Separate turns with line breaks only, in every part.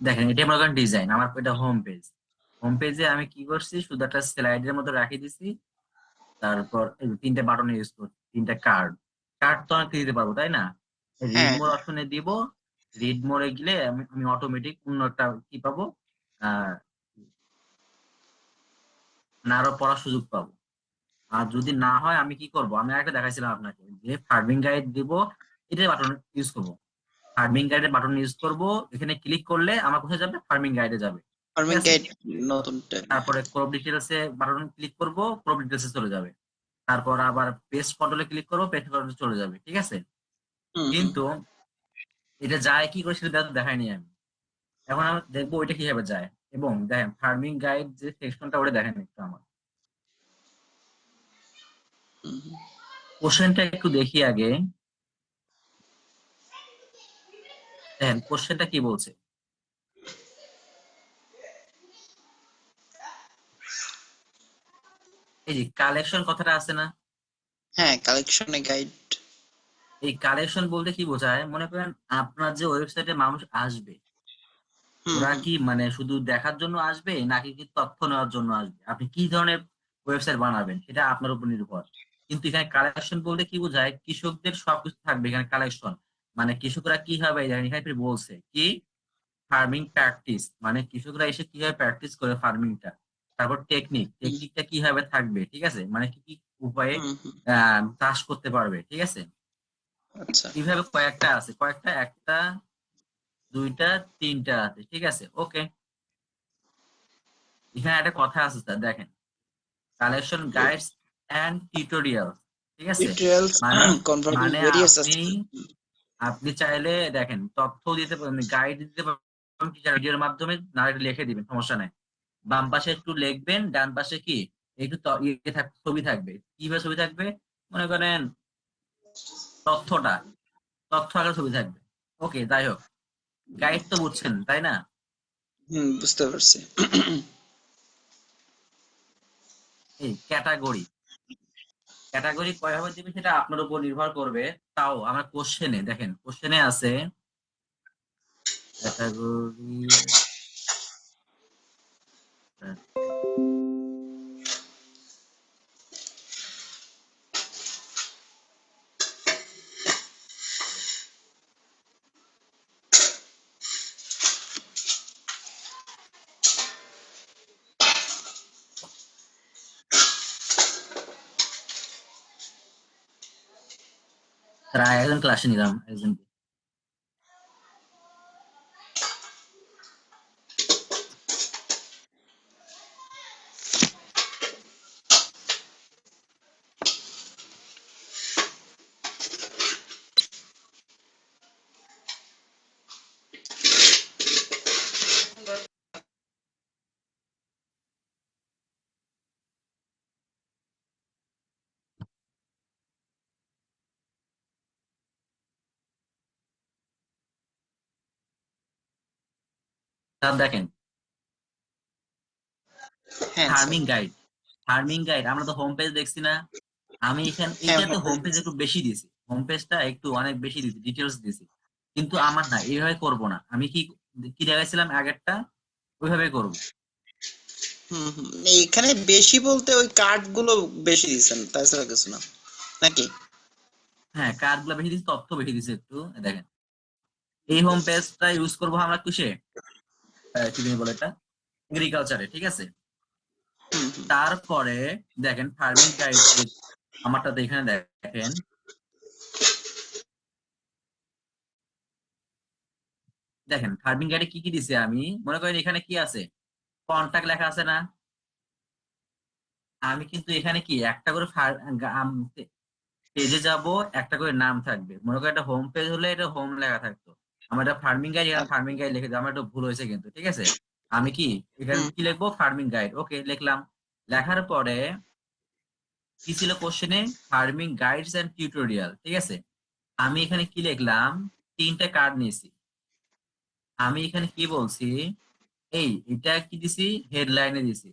দেখেন এটা মনে করেন ডিজাইন, আমার এটা হোম পেজ। হোম পেজে আমি কি করছি, শুধু একটা স্লাইডের মতো রাখিয়ে দিছি। তারপর এই যে তিনটে বাটন ইউজ করছি, তিনটা কার্ড। কার্ড তো আমি দিতে পারবো তাই না? রিড
হ্যাঁ
মোর অপশনে দিব। রিড মোরে গেলে আমি আমি অটোমেটিক অন্য একটা কি পাবো, আহ মানে আরো পড়ার সুযোগ পাবো। আর যদি না হয় আমি কি করব, আমি একটা দেখাইছিলাম আপনাকে যে ফার্মিং গাইড দিব, এটা বাটন ইউজ করব। ফার্মিং গাইডের বাটন ইউজ করব, এখানে ক্লিক করলে আমার কোথায় যাবে, ফার্মিং গাইডে যাবে। ঠিক
ফার্মিং
আছে।
গাইড নতুন ট্যাব।
তারপরে ক্রপ ডিটেলস এ বাটন ক্লিক করব, ক্রপ ডিটেলস এ চলে যাবে। তারপর আবার পেস্ট ফটোলে ক্লিক করবো, পেস্ট ফটোলে চলে যাবে। ঠিক আছে।
হুম হুম
কিন্তু এটা যায় কি করে সেটা দেখাইনি আমি। এখন আমরা দেখবো ওইটা কিভাবে যায়। এবং দেখেন ফার্মিং গাইড যে সেকশনটা, ওটা দেখেন একটু আমার
হুম হুম।
কোশ্চেনটা একটু দেখি আগে। দেখেন কোশ্চেনটা কি বলছে। এই যে কালেকশন কথাটা আছে না,
হ্যাঁ, কালেকশনে গাইড।
এই কালেকশন বলতে কি বোঝায়, মনে করেন আপনার যে ওয়েবসাইটে মানুষ আসবে,
হুম
ওরা
হুম
কি মানে শুধু দেখার জন্য আসবে নাকি কি তথ্য নেওয়ার জন্য আসবে, আপনি কি ধরনের ওয়েবসাইট বানাবেন সেটা আপনার উপর নির্ভর। কিন্তু এখানে কালেকশন বলতে কি বোঝায়, কৃষকদের সবকিছু থাকবে এখানে কালেকশন। মানে কৃষকরা কি হবে, দেখেন এখানে আপনি বলছে কি ফার্মিং প্র্যাকটিস, মানে কৃষকরা এসে কিভাবে প্র্যাকটিস করে ফার্মিংটা। তারপর টেকনিক,
হুম
টেকনিকটা কিভাবে থাকবে, ঠিক আছে, মানে কি কি উপায়ে
হুম হুম।
চাষ করতে পারবে। ঠিক আছে।
আচ্ছা।
এইভাবে কয়েকটা আছে, কয়েকটা, একটা, দুইটা, তিনটা আছে। ঠিক আছে, ওকে। এখানে একটা কথা আছে স্যার, দেখেন কালেকশন গাইডস এন্ড টিউটোরিয়াল। ঠিক আছে।
টিউটোরিয়ালস
মানে
কনভার্টিং
মানে
ভেরিয়াস
আপনি
আছে।
আপনি চাইলে দেখেন তথ্য দিতে পারেন, গাইড দিতে পারেন ভিডিওর মাধ্যমে, না এটা লিখে দিবেন, সমস্যা নাই। বাম পাশে একটু লিখবেন, ডান পাশে কি একটু ছবি থাকবে। কিভাবে ছবি থাকবে, মনে করেন তথ্যটা, তথ্য আকারে ছবি থাকবে। ওকে, যাই হোক, গাইড তো বুঝছেন তাই না?
হুম, বুঝতে পারছি।
এই ক্যাটাগরি, ক্যাটাগরি কয়ভাবে দিবে সেটা আপনার উপর নির্ভর করবে। তাও আমরা কোশ্চেনে দেখেন, কোশ্চেনে আছে ক্যাটাগরি। তারা একজন ক্লাসে নিলাম একজন। তার দেখেন
হ্যাঁ sir.
Farming guide, farming guide আমরা তো হোম পেজ দেখছি না। আমি এখানে
হ্যাঁ,
এইটাতে
হোমপেজ
হোম পেজ
দেখছি।
একটু বেশি দিছি, হোম পেজটা একটু অনেক বেশি দিছি, ডিটেলস দিছি। কিন্তু আমার না, এইভাবে করব না। আমি কি কি দেখাইছিলাম আগেরটা, ওইভাবে করব।
হুম হুম। এখানে বেশি বলতে ওই কার্ড গুলো বেশি দিচ্ছেন, তাছাড়া কিছু না নাকি?
হ্যাঁ, কার্ড গুলো বেশি দিছি, তথ্য বেশি দিছি একটু। দেখেন এই হোম পেজটা ইউজ করবো আমরা কিসে, কি জানি বলে এটা, এগ্রিকালচারে। ঠিক আছে।
হুম হুম
তারপরে দেখেন ফার্মিং গাইড, আমারটাতে এখানে দেখেন, দেখেন ফার্মিং গাইডে কি কি দিছে আমি, মনে করেন এখানে কি আছে, কন্টাক্ট লেখা আছে না। আমি কিন্তু এখানে কি একটা করে পেজে যাব, একটা করে নাম থাকবে। মনে করেন একটা হোম পেজ হলে এটা হোম লেখা থাকতো, আমার এটা ফার্মিং গাইড, এখানে ফার্মিং গাইড লিখে দিই। আমার একটা ভুল হয়েছে কিন্তু। ঠিক আছে। আমি কি এখানে
হুম
কি লিখবো, ফার্মিং গাইড, ওকে লিখলাম। লেখার পরে কি ছিল কোশ্চেনে, ফার্মিং গাইডস এন্ড টিউটোরিয়াল। ঠিক আছে। আমি এখানে কি লিখলাম, তিনটা কার্ড নিয়েছি। আমি এখানে কি বলছি, এটা কি দিছি, হেডলাইনে দিছি।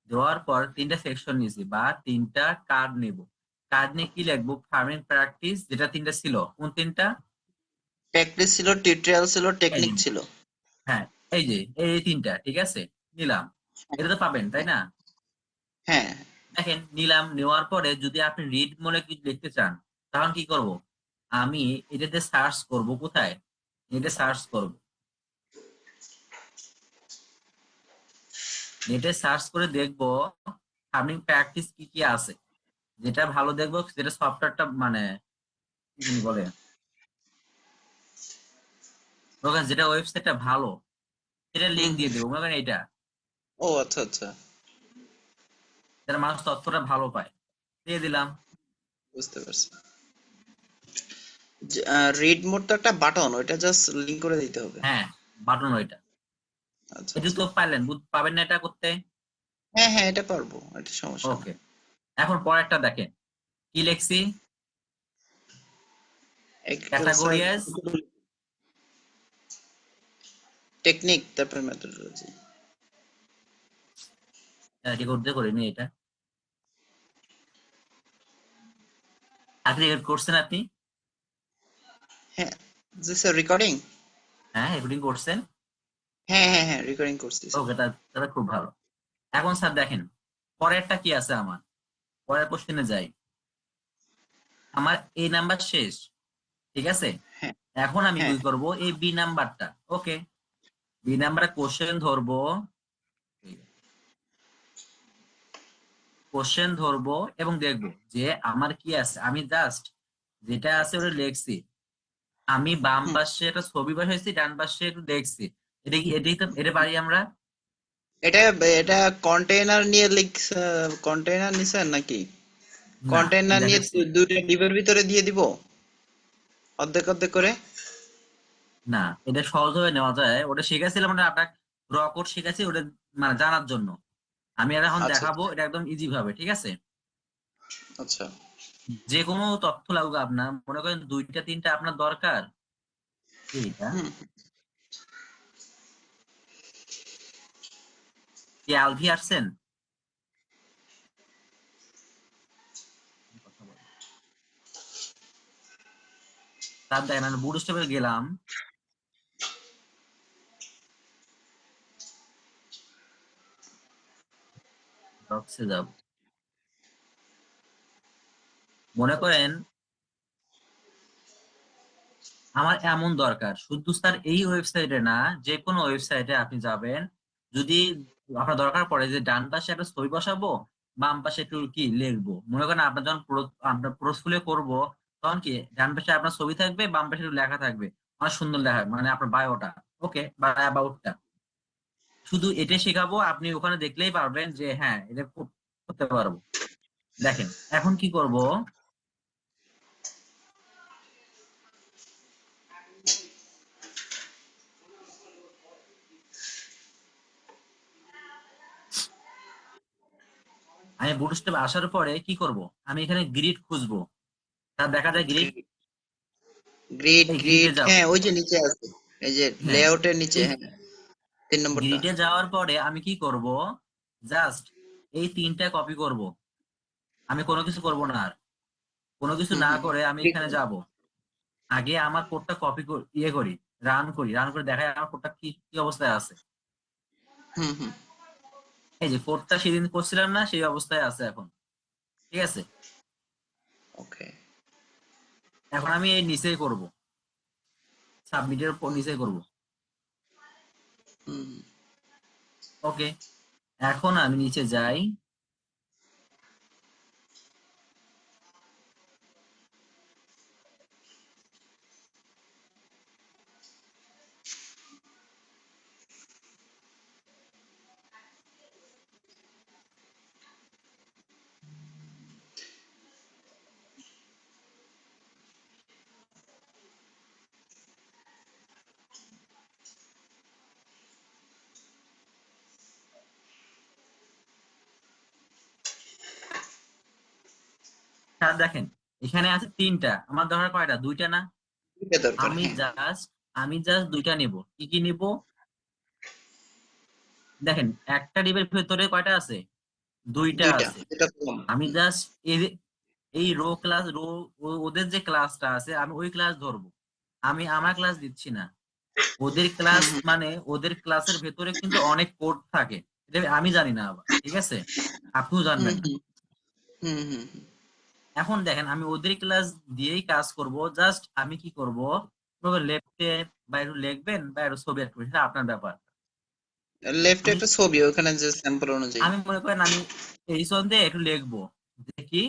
দেওয়ার পর তিনটা সেকশন নিয়েছি বা তিনটা কার্ড নেব। কার্ড নিয়ে কি লিখবো, ফার্মিং প্র্যাকটিস, যেটা তিনটা ছিল, কোন তিনটা,
প্র্যাকটিস ছিল, টিউটোরিয়াল ছিল,
এই
টেকনিক
যে,
ছিল।
হ্যাঁ, এই যে এই তিনটা, ঠিক আছে, নিলাম। এটা তো পাবেন তাই না?
হ্যাঁ।
দেখেন নিলাম, নেওয়ার পরে যদি আপনি রিড মোডে কিছু দেখতে চান, তখন কি করব? আমি এটাতে সার্চ করব, কোথায়? নেটে সার্চ করব। নেটে সার্চ করে দেখব ফার্মিং প্র্যাকটিস কি কি আছে। যেটা ভালো দেখবো, যেটা সফটওয়্যারটা মানে কি জানি বলে ওখানে, যেটা ওয়েবসাইটটা ভালো, সেটা
হুম
লিঙ্ক
হুম।
দিয়ে দেবো মনে করেন এইটা,
ও আচ্ছা আচ্ছা,
যারা মানুষ তথ্যটা ভালো পায়, দিয়ে দিলাম।
বুঝতে পারছি। রিড মোড তো একটা বাটন, ওইটা জাস্ট লিংক করে দিতে হবে।
হ্যাঁ, বাটন ওইটা।
আচ্ছা
এটা
আচ্ছা।
তো পাইলেন, পাবেন না এটা করতে?
হ্যাঁ হ্যাঁ, এটা পারবো, এটা সমস্যা না।
ওকে, এখন পরেরটা দেখেন, কি লিখছি?
এগ্রিকালচারাল
ক্যাটাগরিয়াস,
টেকনিক, তারপর মেথোডোলজি।
রেকর্ড দিয়ে করিনি এটা। আপনি রেকর্ড করছেন আপনি?
হ্যাঁ, দিস রেকর্ডিং।
হ্যাঁ, রেকর্ডিং করছেন।
হ্যাঁ হ্যাঁ হ্যাঁ, রেকর্ডিং করতেছি।
ওকে, তাহলে খুব ভালো। এখন স্যার দেখেন, পরেরটা কি আছে আমার, পরের কোশ্চেনে যাই। আমার এই নাম্বার শেষ, ঠিক আছে।
হ্যাঁ
এখন আমি
হ্যাঁ।
কি করব, এই বি নাম্বারটা, ওকে, বি নাম্বারে কোশ্চেন ধরবো, কোশ্চেন ধরবো এবং দেখবো যে আমার কি আছে। আমি জাস্ট যেটা আছে ওটা লিখছি। আমি বাম
হুম।
পাশে একটা ছবি বসাইছি, ডান পাশে একটু দেখছি। এটা কি, এটাই তো, এটা পারি আমরা।
এটা এটা কন্টেইনার নিয়ে কন্টেইনার নিছেন নাকি?
না,
কন্টেইনার নিয়ে
দেখাচ্ছি।
দুইটা ডিবের ভিতরে দিয়ে দিব, অর্ধেক অর্ধেক করে।
না, এটা সহজভাবে নেওয়া যায়, ওটা শিখেছিলাম, মানে আপনার র কোড শিখেছি ওটা, মানে জানার জন্য। আমি আর এখন
আচ্ছা
দেখাবো এটা একদম ইজি ভাবে, ঠিক আছে।
আচ্ছা।
যে কোনো তথ্য লাগুক আপনার, মনে করেন দুইটা তিনটা আপনার দরকার, এইটা
হুম।
কি আলভি আসছেন? কথা বলে তার দেখেন, আমি বুট স্টেপে গেলাম, বক্সে যাব, মনে করেন আমার এমন দরকার, শুধু স্যার এই ওয়েবসাইটে না, যে কোনো ওয়েবসাইটে আপনি যাবেন, যদি আপনার দরকার পড়ে যে ডান পাশে একটা ছবি বসাবো, বাম পাশে একটু কি লিখবো, মনে করেন আপনার যখন আপনার পোর্টফোলিও করবো, তখন কি ডান পাশে আপনার ছবি থাকবে, বাম পাশে একটু লেখা থাকবে, অনেক সুন্দর লেখা, মানে আপনার বায়োটা, ওকে, বা অ্যাবাউটটা। শুধু এটা শেখাবো, আপনি ওখানে দেখলেই পারবেন যে হ্যাঁ এটা করতে পারবো। দেখেন এখন কি করব, আমি বুটস্ট্র্যাপ আসার পরে কি করব, আমি এখানে গ্রিড খুঁজবো, তার দেখা যায় গ্রিড,
গ্রিড
এই গ্রিডে
গ্রিড,
যাব।
হ্যাঁ ওই যে নিচে আছে, এই যে
হ্যাঁ,
লেআউটের নিচে,
এই
হ্যাঁ, 3 নম্বরটা।
গ্রিডে যাওয়ার পরে আমি কি করব, জাস্ট এই তিনটা কপি করব। আমি কোনো কিছু করব না আর, কোনো কিছু
হুম
না
হুম হুম।
করে আমি
ঠিক
এখানে
আছে।
যাব। আগে আমার কোডটা কপি ইয়ে করি, রান করে দেখাই আমার কোডটা কি কি অবস্থায় আছে।
হুম হুম।
এই যে কোডটা সেদিন করছিলাম না, সেই অবস্থায় আছে এখন, ঠিক আছে।
ওকে।
এখন আমি এই নিচেই করব, সাবমিটের নিচেই করব।
হুম।
ওকে, এখন আমি নিচে যাই। স্যার দেখেন, এখানে আছে তিনটা, আমার দরকার কয়টা, দুইটা না?
এটা দরকার,
আমি
হ্যাঁ।
জাস্ট আমি জাস্ট দুইটা নিব। কি কি নিব? দেখেন একটা ডিবের ভেতরে কয়টা আছে, দুইটা
দুইটা,
আছে।
এটা কম।
আমি জাস্ট এই এই রো ক্লাস, ওদের যে ক্লাসটা আছে আমি ওই ক্লাস ধরবো, আমি আমার ক্লাস দিচ্ছি না। ওদের ক্লাস মানে ওদের ক্লাসের ভেতরে কিন্তু অনেক কোড থাকে, এটা আমি জানি না আবার, ঠিক আছে, আপনিও
হুম
জানবেন না।
হুম হুম হুম
এখন দেখেন আমি ওদের ক্লাস দিয়েই কাজ করব, জাস্ট আমি কি করব, লেফটে বা একটু লিখবেন বা একটু ছবি আঁকবেন, সেটা আপনার ব্যাপার।
লেফটে
আমি
একটা ছবি ওখানে যে স্যাম্পল অনুযায়ী।
আমি মনে করেন আমি এই সন্ধ্যে একটু লিখবো, দেখি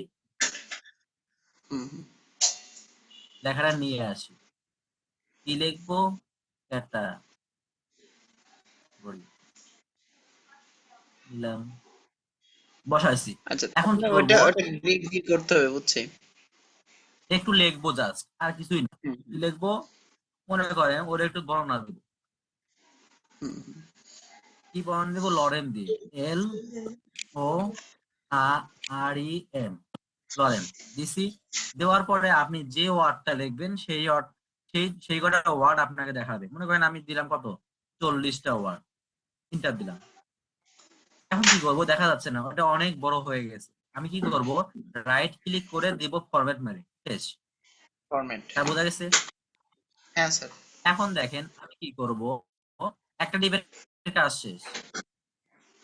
হুম হুম
লেখাটা নিয়ে আসি, কি লিখবো, একটা বলি দিলাম, বসাইছি।
আচ্ছা,
এখন কি
আপনার
করব,
ওইটা ওটা গ্রিড দিয়ে করতে হবে, বুঝছি।
একটু লিখবো জাস্ট, আর কিছুই না।
হুম
কি লিখবো, মনে করেন ওর একটু বর্ণনা দিব,
হুম
কি বর্ণনা দিব, লরেন দিয়ে, এল ও আর ই এম, লরেন দিছি। দেওয়ার পরে আপনি যে ওয়ার্ডটা লিখবেন সেই ওয়ার্ড, সেই কটা ওয়ার্ড আপনাকে দেখাবে। মনে করেন আমি দিলাম কত, 40টা ওয়ার্ড, তিনটা দিলাম। এখন কি করব, দেখা যাচ্ছে না, ওটা অনেক বড় হয়ে গেছে। আমি কি করব, রাইট ক্লিক করে দিব ফরম্যাট মেরে, শেষ।
ফরম্যাট,
তা বোঝা গেছে।
হ্যাঁ স্যার।
এখন দেখেন আমি কি করব, একটা ডিবের কাজ শেষ।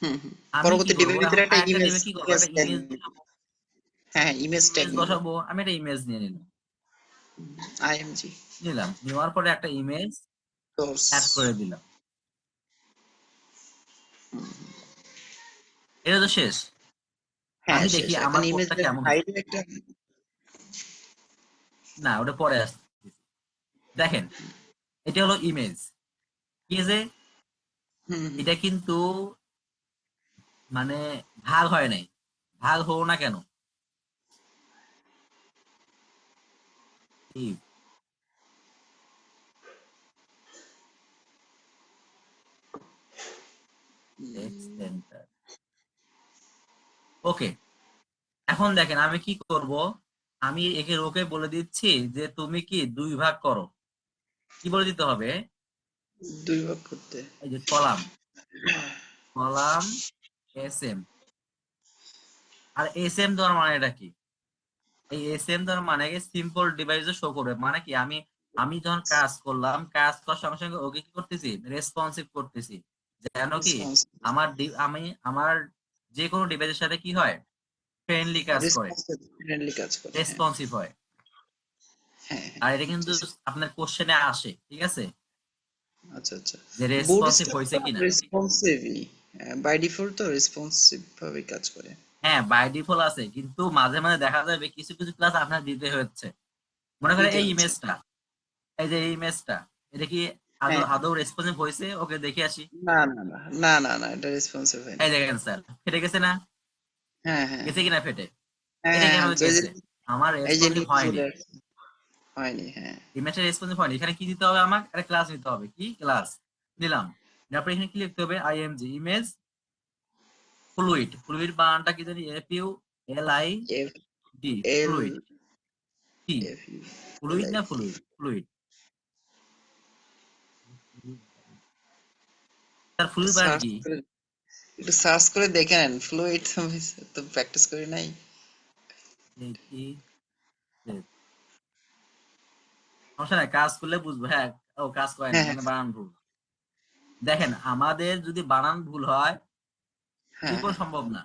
হুম হুম
আমি কি
পরবর্তী
করব,
ডিবের
এখন
ভিতরে একটা
আরেকটা
ইমেজ
ডিবে কি করবো,
ইমেজ
একটা
ট্যাগ,
ইমেজ বসাবো।
হ্যাঁ ইমেজ ট্যাগ
ইমেজ
নিব।
বসাবো, আমি একটা ইমেজ নিয়ে নিলাম,
আইএমজি
নেওয়ার পরে একটা ইমেজ
সোর্স।
অ্যাড করে দিলাম, এটা তো শেষ।
হ্যাঁ
আমি
শেষ,
দেখি
এখন
আমার কোডটা
ইমেজের
কেমন হচ্ছে।
সাইডে একটা।
না, ওটা পরে আসছে। দেখেন, এটা হলো ইমেজ, কি যে
হুম হুম
এটা কিন্তু মানে ভাগ হয় নাই, ভাগ হলো না কেন, সেন্টার। ওকে, এখন দেখেন আমি কি করব, আমি একে ওকে বলে দিচ্ছি যে তুমি কি দুই ভাগ করো। কি বলে দিতে হবে,
দুই ভাগ করতে।
এই যে কলাম, কলাম এস এম, আর এস এম দেওয়ার মানে এটা কি, এই এস এম দেওয়ার মানে সিম্পল ডিভাইসে শো করবে, মানে কি আমি আমি যখন কাজ করলাম, কাজ করার সঙ্গে সঙ্গে ওকে কি করতেছি, রেসপন্সিভ করতেছি, যেন কি
রেসপন্স,
আমি আমার যে কোনো ডিভাইসের সাথে কি হয়, ফ্রেন্ডলি কাজ করে,
রেসপন্সিভ ফ্রেন্ডলি কাজ করে, হ্যাঁ
রেসপন্সিভ হয়।
হ্যাঁ
আর এটা কিন্তু
বুঝতেছি।
আপনার কোশ্চেনে আসে, ঠিক আছে,
আচ্ছা আচ্ছা,
যে রেসপন্সিভ
বুটস্ট্র্যাপ
হয়েছে
তো
কিনা।
রেসপন্সিভই, বাই ডিফল্ট তো রেসপন্সিভ ভাবে কাজ করে।
হ্যাঁ, বাই ডিফল্ট আছে, কিন্তু মাঝে মাঝে দেখা যাবে কিছু কিছু ক্লাস আপনার দিতে হচ্ছে। মনে করেন
দিতে
এই
হচ্ছে,
ইমেজটা, এই যে এই ইমেজটা, এটা কি আদৌ
হ্যাঁ
আদৌ রেসপন্সিভ হয়েছে, ওকে দেখে আসি।
না না না না না না, এটা রেসপন্সিভ হয়নি।
এই দেখেন স্যার, ফেটে গেছে না,
হ্যাঁ হ্যাঁ
গেছে
হ্যাঁ
কিনা ফেটে,
হ্যাঁ
এটা
হ্যাঁ
কেন
হ্যাঁ, তো
গেছে, আমার
এই যে
রেসপন্সিভ
নিচে
হয়নি,
চলে আসছে, হয়নি, হ্যাঁ।
ইমেজটা রেসপন্সিভ হয়নি। এখানে কি দিতে হবে, আমার একটা ক্লাস নিতে হবে, কি ক্লাস নিলাম, তারপরে এখানে কি লিখতে হবে, আইএমজি ইমেজ ফ্লুইড, ফ্লুইড বানানটা কি জানি, F U L I
F
D,
L
fluid, কি
F U L
fluid
I
না
ডি।
ফ্লুইড, ফ্লুইড, তার ফ্লুইড বানান
সার্চ
কি,
করে, একটু সার্চ করে দেখে নেন, ফ্লুইড তো প্র্যাকটিস করি নাই।
দেখি, সমস্যা নাই, কাজ করলে বুঝবো, হ্যাঁ। ও কাজ করেনি
হ্যাঁ
মানে বানান ভুল। দেখেন আমাদের যদি বানান ভুল হয়,
হ্যাঁ
লিখো
হ্যাঁ
সম্ভব না।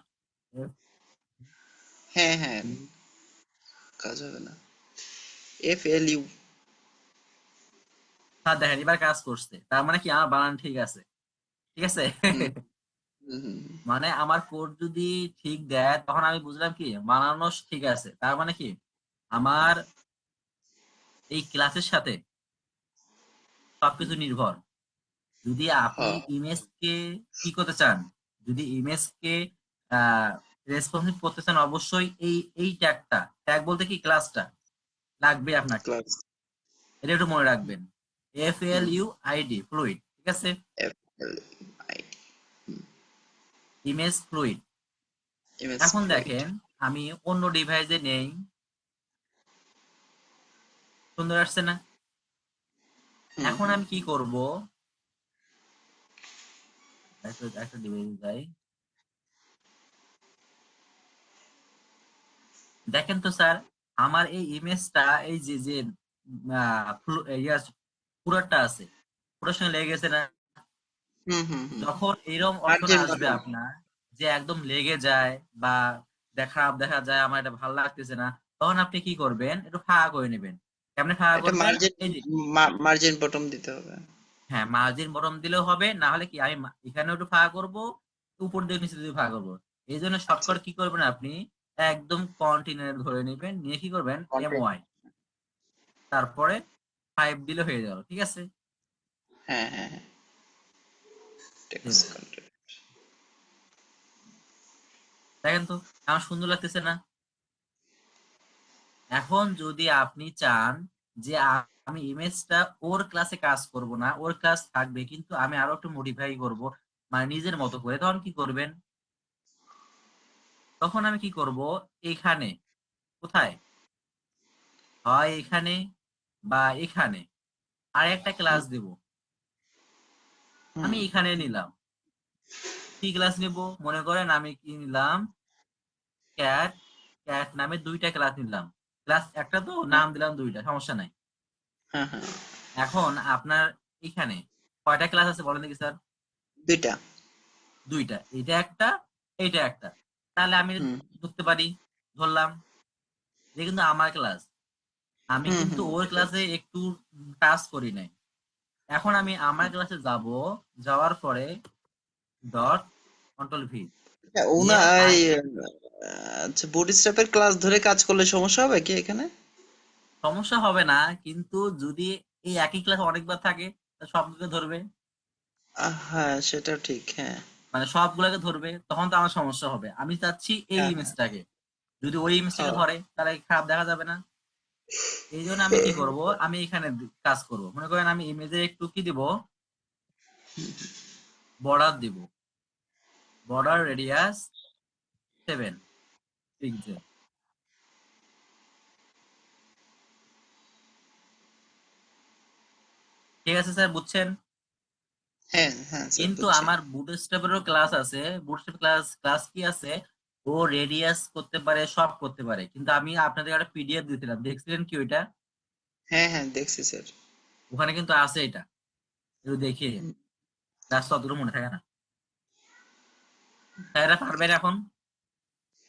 হ্যাঁ হ্যাঁ, কাজ হবে না। F L U.
হ্যাঁ দেখেন এবার কাজ করছে, তার মানে কি আমার বানান ঠিক আছে, ঠিক আছে।
হুম হুম হুম,
মানে আমার কোড যদি ঠিক দেয়, তখন আমি বুঝলাম কি বানানো ঠিক আছে, তার মানে কি আমার এই ক্লাসের সাথে সবকিছু নির্ভর। যদি আপনি
হ্যাঁ
ইমেজকে কি করতে চান, যদি ইমেজকে আহ রেসপন্সিভ করতে চান, অবশ্যই এই ট্যাগটা, ট্যাগ বলতে কি ক্লাসটা লাগবে আপনাকে,
ক্লাস,
এটা একটু মনে রাখবেন, F L
hmm
U I D, fluid, ঠিক আছে,
F L I,
image fluid.
Image
এখন
ফ্লুইড।
দেখেন আমি অন্য ডিভাইসে নেই, সুন্দর আসছে না।
হুম
এখন
হুম
আমি কি করব, একটা একটা ডিভাইসে যাই, দেখেন তো স্যার, আমার এই ইমেজটা এই যে যে পুরোটা আছে, ওটার সঙ্গে লেগে গেছে না?
হুম হুম হুম।
যখন এরকম অপশন
মার্জিন
আসবে
বটম।
আপনার যে একদম লেগে যায় বা দেখা যায় আমার এটা ভালো লাগতেছে না, তখন আপনি কি করবেন, একটু ফাঁকা করে নেবেন। কেমনে ফাঁকা
এটা
করবেন?
মার্জিন,
এই যে,
মার্জিন বটম দিতে হবে।
হ্যাঁ, মার্জিন বটম দিলেও হবে, না হলে কি আমি এখানেও একটু ফাঁকা করব, উপর দিয়ে নিচে দিয়ে ফাঁকা করবো। এই জন্য
আচ্ছা।
শর্টকাট কি করবেন আপনি, একদম কন্টিনিউ ধরে নেবেন, নিয়ে কি করবেন,
কন্টেন্ট।
MY, তারপরে 5 দিলে হয়ে গেল, ঠিক আছে?
হ্যাঁ হ্যাঁ হ্যাঁ। Text content.
দেখেন তো আমার সুন্দর লাগতেছে না? এখন যদি আপনি চান যে আমি ইমেজটা ওর ক্লাসে কাজ করব না, ওর ক্লাস থাকবে কিন্তু আমি আরো একটু মডিফাই করব, মানে নিজের মতো করে, তখন কি করবেন? তখন আমি কি করব, এখানে, কোথায়, হয় এখানে বা এখানে আর একটা ক্লাস
হুম
দেব।
হুম
আমি এখানে নিলাম, কি ক্লাস নেব, মনে করেন আমি কি নিলাম, ক্যাট, ক্যাট নামে দুইটা ক্লাস নিলাম। ক্লাস একটা তো
হ্যাঁ
নাম দিলাম দুইটা, সমস্যা নাই।
হ্যাঁ হ্যাঁ।
এখন আপনার এখানে কয়টা ক্লাস আছে বলেন দেখি স্যার?
দুইটা।
দুইটা, এটা একটা, এইটা একটা। তাহলে আমি
হুম
ধরতে পারি, ধরলাম, এটা কিন্তু আমার ক্লাস, আমি
হুম
কিন্তু
হুম
ওর
বুঝতে
ক্লাসে
পারছি।
একটু টাচ করি নাই। এখন আমি আমার
হুম।
ক্লাসে যাব, যাওয়ার পরে ডট কন্ট্রোল V
হ্যাঁ,
দিয়ে আই,
আচ্ছা, বুটস্ট্র্যাপের ক্লাস ধরে কাজ করলে সমস্যা হবে কি এখানে?
সমস্যা হবে না, কিন্তু যদি এই একই ক্লাস অনেকবার থাকে তাহলে সবগুলো ধরবে,
হ্যাঁ সেটা ঠিক, হ্যাঁ।
মানে সবগুলোকে ধরবে, তখন তো আমার সমস্যা হবে। আমি চাচ্ছি এই
হ্যাঁ হ্যাঁ।
ইমেজটাকে, যদি ওই ইমেজটাকে
হ্যাঁ
ধরে তাহলে খারাপ দেখা যাবে না। এই জন্য আমি কি করব, আমি এখানে কাজ করব, মনে করেন আমি ইমেজে একটু কি দিব, বর্ডার দিব, বর্ডার রেডিয়াস 7 পিক্সেল। ঠিক আছে স্যার, বুঝছেন?
হ্যাঁ হ্যাঁ স্যার
কিন্তু
বুঝছি।
আমার বুটস্ট্র্যাপেরও ক্লাস আছে, বুটস্ট্র্যাপ ক্লাস, ক্লাস কি আছে, ও রেডিয়াস করতে পারে, সব করতে পারে, কিন্তু আমি আপনাদের একটা PDF দিয়েছিলাম, দেখছিলেন কি ওইটা?
হ্যাঁ হ্যাঁ দেখছি স্যার।
ওখানে কিন্তু আছে এটা, একটু দেখিয়ে, ক্লাস তো অতটুকু মনে থাকে না। স্যার পারবেন এখন?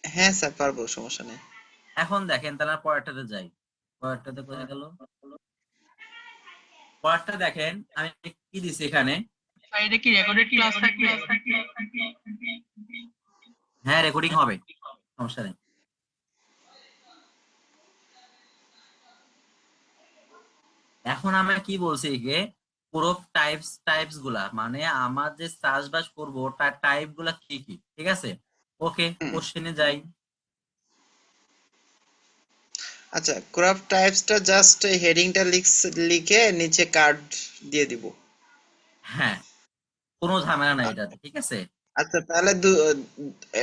হ্যাঁ স্যার পারবো, সমস্যা নেই।
এখন দেখেন তাহলে আর পরেরটাতে যাই, পরেরটাতে কোথায় গেল, পরেরটা দেখেন আমি কি দিছি এখানে।
আর এটা কি রেকর্ডেড ক্লাস থাকবে?
হ্যাঁ, রেকর্ডিং হবে, সমস্যা নেই। এখন আমরা কি বলছি যে পুরো টাইপস গুলা, মানে আমার যে চাষবাস করবো তার টাইপ গুলা কি কি, ঠিক আছে? ওকে,
হুম।
কোশ্চেনে যাই।
আচ্ছা, ক্রপ টাইপসটা জাস্ট হেডিংটা লিখে নিচে কার্ড দিয়ে দিব।
হ্যাঁ, কোনো ঝামেলা নাই এটাতে, ঠিক আছে?
আচ্ছা তাহলে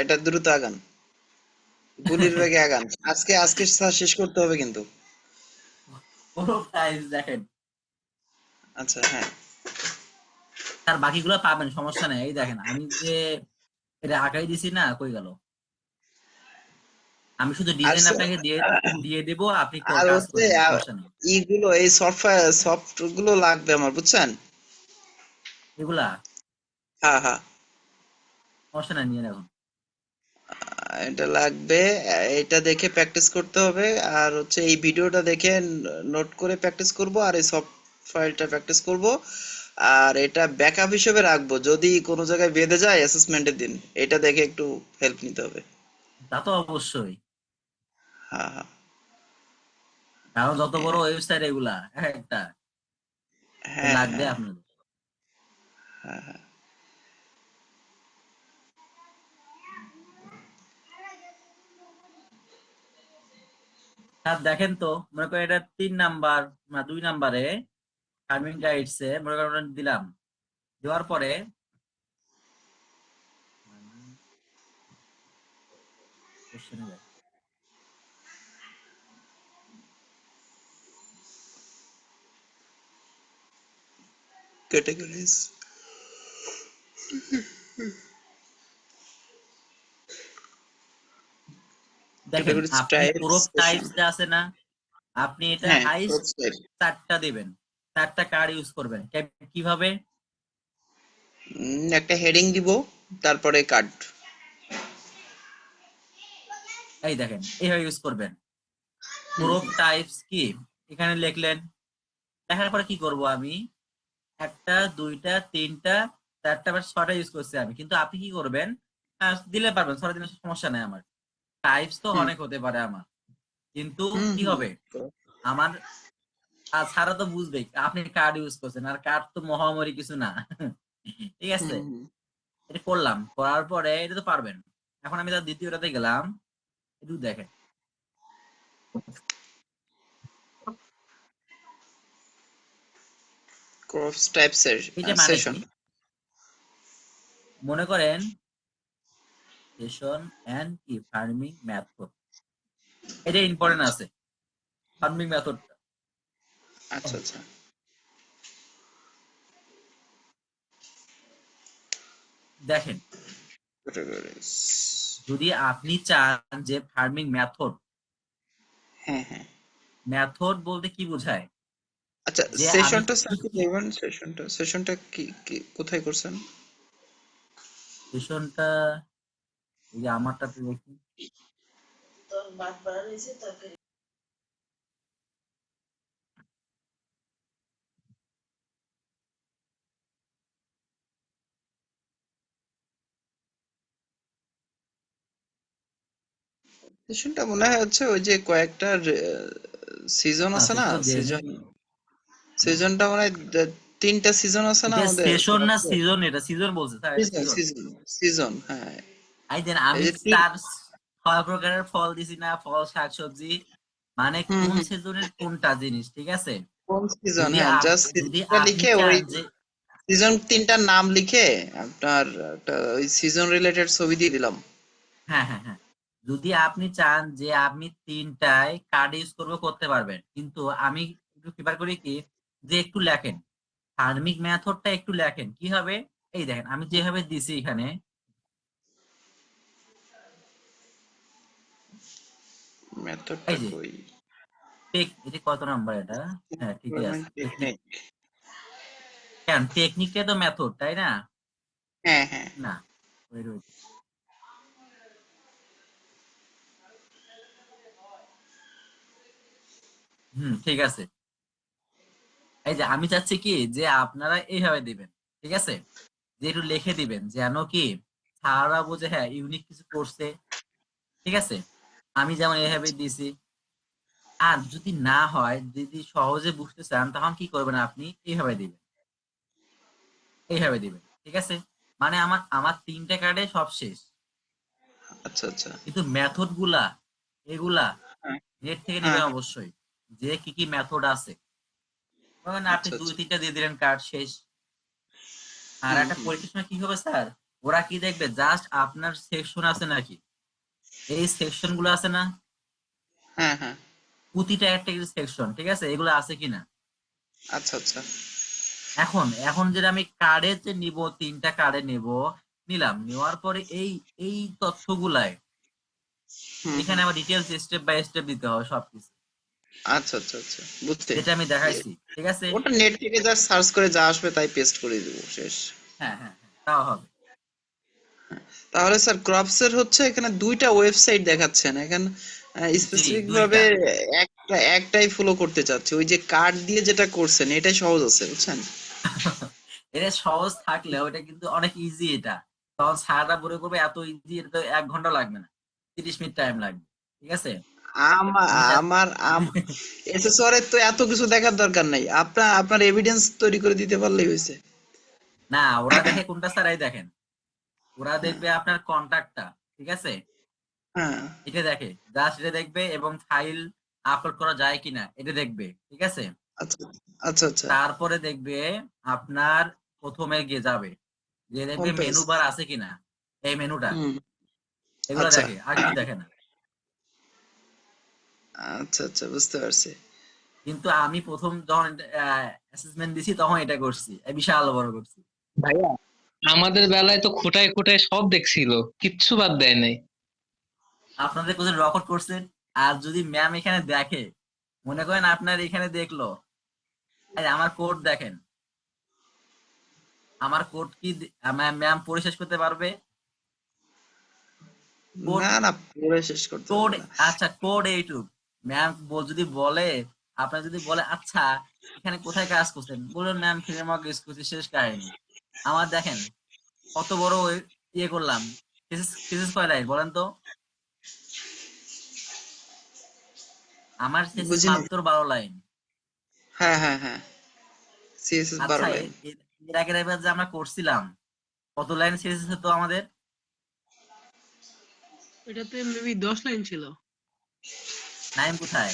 এটা দ্রুত আগান, গুলির বেগে আগান। আজকে আজকে শেষ করতে হবে কিন্তু।
পুরো টাইপস দেখেন,
আচ্ছা হ্যাঁ।
তার বাকিগুলো পাবেন, সমস্যা নেই। এই দেখেন আমি যে এটা আঁকাই দিছি না, কই গেল, আমি শুধু
আর
ডিজাইন আপনাকে দিয়ে দিয়ে দেবো, আপনি
আর
কাজ
হচ্ছে
করে নেবেন, সমস্যা নেই।
এইগুলো, এই সফটওয়্যার সফট গুলো লাগবে আমার, বুঝছেন?
এগুলা
হ্যাঁ হ্যাঁ।
সমস্যা নেই, নিয়ে রাখুন।
এটা লাগবে। এটা দেখে প্র্যাকটিস করতে হবে। আর হচ্ছে এই ভিডিওটা দেখে নোট করে প্র্যাকটিস করব, আর এই সফট ফাইলটা প্র্যাকটিস করব। আর এটা ব্যাকআপ হিসেবে রাখবো, যদি কোনো জায়গায় বেঁধে যায় অ্যাসেসমেন্টের দিন, এটা দেখে একটু হেল্প নিতে হবে।
তা তো অবশ্যই,
হ্যাঁ হ্যাঁ।
কারণ যত বড় ওয়েবসাইট এগুলা এক একটা, তো
হ্যাঁ
লাগবে
হ্যাঁ
আপনাদের।
হ্যাঁ হ্যাঁ।
আর দেখেন তো, মনে করেন এটা 3 নাম্বার না 2 নাম্বারে ফার্মিং গাইডস এ মনে করেন ওটা দিলাম, দেওয়ার পরে কোশ্চেনে যাই।
ক্যাটাগরিজ।
দেখেন
ক্যাটাগরিজ
আপনি
টাইপস
পুরো
সেকশন।
টাইপস যে আছে না, আপনি এটা
হ্যাঁ
হাইস্ট
ক্রপ টাইপ।
4টা দিবেন, 4টা কার্ড ইউজ করবেন। কিভাবে?
একটা হেডিং দিব, তারপরে কার্ড।
এই দেখেন এইভাবে ইউজ করবেন। গ্রুপ টাইপস কি এখানে লিখলেন, লেখার পরে কি করব আমি, 1টা 2টা 3টা 4টা বা 6টা ইউজ করছি আমি, কিন্তু আপনি কি করবেন, দিলে পারবেন, 6টা দিলে সমস্যা নাই আমার। টাইপস তো
হুম
অনেক হতে পারে আমার, কিন্তু
হুম
কি
হুম
হবে আমার, ছাড়া তো বুঝবেই আপনি কার্ড ইউজ করছেন, আর কার্ড তো মহামারী কিছু না। ঠিক
হুম
আছে,
হুম।
এটা করলাম, করার পরে এটা তো পারবেন। এখন আমি তার দ্বিতীয়টাতে গেলাম, একটু দেখেন।
ক্রপস টাইপসের
এটা মানে
সেশন।
কি, মনে করেন সেশন এন্ড কি ফার্মিং মেথড, এটা ইম্পর্টেন্ট
আচ্ছা
আছে, ফার্মিং মেথডটা।
আচ্ছা আচ্ছা।
দেখেন,
Categories।
যদি আপনি চান যে ফার্মিং মেথড,
হ্যাঁ হ্যাঁ।
মেথড বলতে কি বোঝায়,
আচ্ছা,
যে আমি
সেশনটা
কি
স্যার কি
কি
দেখবেন? সেশনটা কি কোথায় করছেন?
সেশনটা, এই যে আমারটাতে দেখি,
সেশনটা মনে হয় হচ্ছে ওই যে কয়েকটা সিজন
না
আছে না,
সেশন দেয় নাই।
সিজনটা মনে হয় 3টা সিজন আছে না
এটা
আমাদের
সেশন না
ক্রপসের?
সিজন, এটা সিজন বলছে স্যার, এটা
সিজন
সিজন।
সিজন সিজন, হ্যাঁ।
এই দেন
এই
আমি
যে
তার 6 প্রকারের ফল দিছি না, ফল শাকসবজি, মানে
হুম
কোন
হুম।
সিজনের কোনটা জিনিস, ঠিক আছে।
কোন সিজন,
যদি
হ্যাঁ, জাস্ট
যদি
সিজনটা
আপনি
লিখে ওই
চান যে,
সিজন 3টার নাম লিখে আপনার একটা ওই সিজন রিলেটেড ছবি দিয়ে দিলাম।
হ্যাঁ হ্যাঁ হ্যাঁ, যদি আপনি চান যে আপনি 3টায় কার্ড ইউজ করবো, করতে পারবেন, কিন্তু আমি একটু প্রিফার করি কি, যে একটু লেখেন, ফার্মিং মেথডটা একটু লেখেন কি হবে। এই দেখেন আমি যেভাবে দিছি এখানে,
মেথডটা
এই যে
কই?
এটা কত নাম্বার এটা, হ্যাঁ ঠিকই আছে টেকনিক।
টেকনিক।
কেন টেকনিকটা তো মেথড, তাই না?
হ্যাঁ হ্যাঁ।
না, wait, wait. ঠিক আছে। এই যে আমি চাচ্ছি কি, যে আপনারা এইভাবে দিবেন, ঠিক আছে, যে একটু লিখে দিবেন যেন কি সারা বুঝে, হ্যাঁ ইউনিক কিছু করছে, ঠিক আছে। আমি যেমন এইভাবে দিছি। আর যদি না হয়, যদি সহজে বুঝতে চান, তখন কি করবেন আপনি, এইভাবে দিবেন, এইভাবে দিবেন, ঠিক আছে। মানে আমার আমার 3টে কার্ডে সব শেষ,
আচ্ছা আচ্ছা।
কিন্তু মেথড গুলা এগুলা
হ্যাঁ
নেট থেকে
হ্যাঁ
নেবেন
হ্যাঁ।
অবশ্যই, যে কি কি মেথড আছে। মানে আপনি
আচ্ছা
দুই
আচ্ছা।
তিনটা দিয়ে দিলেন, কার্ড শেষ। আর
হুম
একটা
হুম।
পরীক্ষার সময় কি হবে স্যার, ওরা কি দেখবে, জাস্ট আপনার সেকশন আছে নাকি, এই সেকশন গুলো আছে না,
হ্যাঁ হ্যাঁ।
প্রতিটা একটা সেকশন, ঠিক আছে, এগুলো আছে কিনা।
আচ্ছা আচ্ছা।
এখন এখন যেটা আমি কার্ডে যে নিব, 3টা কার্ডে নিব, নিলাম, নেওয়ার পরে এই এই তথ্যগুলাই
হুম
এখানে
হুম।
আমার ডিটেলস স্টেপ বাই স্টেপ দিতে হবে সবকিছু,
আচ্ছা আচ্ছা আচ্ছা, বুঝতে।
যেটা আমি দেখাইছি, ঠিক আছে।
ওটা নেট থেকে জাস্ট সার্চ করে যা আসবে তাই পেস্ট করে দিব, শেষ।
হ্যাঁ হ্যাঁ হ্যাঁ, তাও হবে।
তাহলে স্যার ক্রপসের হচ্ছে এখানে 2টা ওয়েবসাইট দেখাচ্ছেন এখানে,
জি
স্পেসিফিক ভাবে
2টা।
একটাই ফলো করতে চাচ্ছি, ওই যে কার্ড দিয়ে যেটা করছেন এটাই সহজ আছে, বুঝছেন?
এটা সহজ থাকলেও এটা কিন্তু অনেক ইজি, এটা তখন সারাটা পরে করবে, এত ইজি, এটা তো 1 ঘন্টা লাগবে না, 30 মিনিট টাইম লাগবে, ঠিক আছে।
আমার
আমি
আমার এসএসআর তো এত কিছু দেখার দরকার নাই, আপনার এভিডেন্স তৈরি করে দিতে পারলেই হয়েছে।
না, ওরা দেখে কোনটা স্যার, এই দেখেন, ওরা দেখবে আপনার কন্টাক্টটা, ঠিক আছে,
হ্যাঁ।
এটা দেখে, জাস্ট এটা দেখবে, এবং ফাইল আপলোড করা যায় কিনা এটা দেখবে, ঠিক আছে।
আচ্ছা আচ্ছা আচ্ছা।
তারপরে দেখবে আপনার প্রথমে গিয়ে যাবে, যে
হোম
দেখবে
পেজ।
মেনু বার আছে কিনা, এই মেনুটা,
হুম।
এগুলো
আচ্ছা
দেখে, আর কিছু দেখে না।
আচ্ছা আচ্ছা, বুঝতে পারছি।
কিন্তু আমি প্রথম যখন অ্যাসেসমেন্ট দিছি, তখন এটা করছি, বিশাল বড় করছি।
ভাইয়া, আমাদের বেলায় তো খোটায় খোটায় সব দেখছিল, কিচ্ছু বাদ দেয় নাই।
আপনাদের কোথায় রেকর্ড করছেন, আর যদি ম্যাম এখানে দেখে, মনে করেন আপনার এখানে দেখলো, এই আমার কোড দেখেন, আমার কোড কি ম্যাম পড়ে শেষ করতে পারবে? কোড
না না, পড়ে শেষ করতে
কোড
হবে না।
আচ্ছা কোড এইটুক। ম্যাম যদি বলে, আপনার যদি বলে আচ্ছা এখানে কোথায় কাজ করছেন, বলুন ম্যাম ফ্রেমওয়ার্ক ইউজ করছি, শেষ কাহিনী। আমার দেখেন কত বড় ইয়ে করলাম। থিসিস কয় লাইন বলেন তো? আমার থিসিস
বুঝিনি।
মাত্র 12 লাইন।
হ্যাঁ হ্যাঁ হ্যাঁ, সিএসএস
আচ্ছা
12 লাইন।
এর আগের এবার যে আমরা করছিলাম কত লাইন থিসিস হতো আমাদের?
এটাতে মেবি 10 লাইন ছিল।
নাইম কোথায়?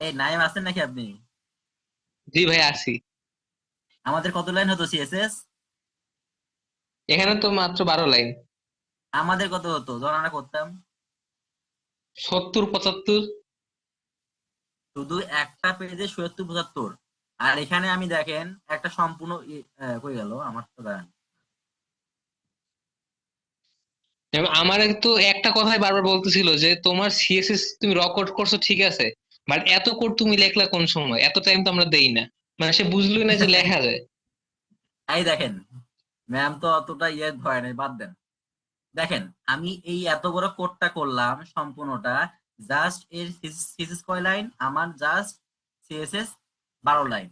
এই নাইম আছেন নাকি আপনি?
জি ভাই আছি।
আমাদের কত লাইন হতো সিএসএস?
এখানে তো মাত্র 12 লাইন।
আমাদের কত হতো যখন আমরা করতাম?
70-75।
শুধু একটা পেজে ৭০-৭৫। আর এখানে আমি দেখেন একটা সম্পূর্ণ কই গেল আমার তো দাঁড়ান।
এবং আমার তো একটা কথাই বারবার বলতেছিল যে তোমার সিএসএস তুমি রেকর্ড করছো ঠিক আছে, বাট এত কোড তুমি লেখলা কোন সময়? এত টাইম তো আমরা দেই না। মানে সে বুঝলোই না যে লেখা যায়।
এই দেখেন ম্যাম তো অতটা ইয়ে ধরে নাই, বাদ দেন। দেখেন আমি এই এত বড় কোডটা করলাম সম্পূর্ণটা, জাস্ট এর থিসিস কয় লাইন আমার? Just CSS 12 line.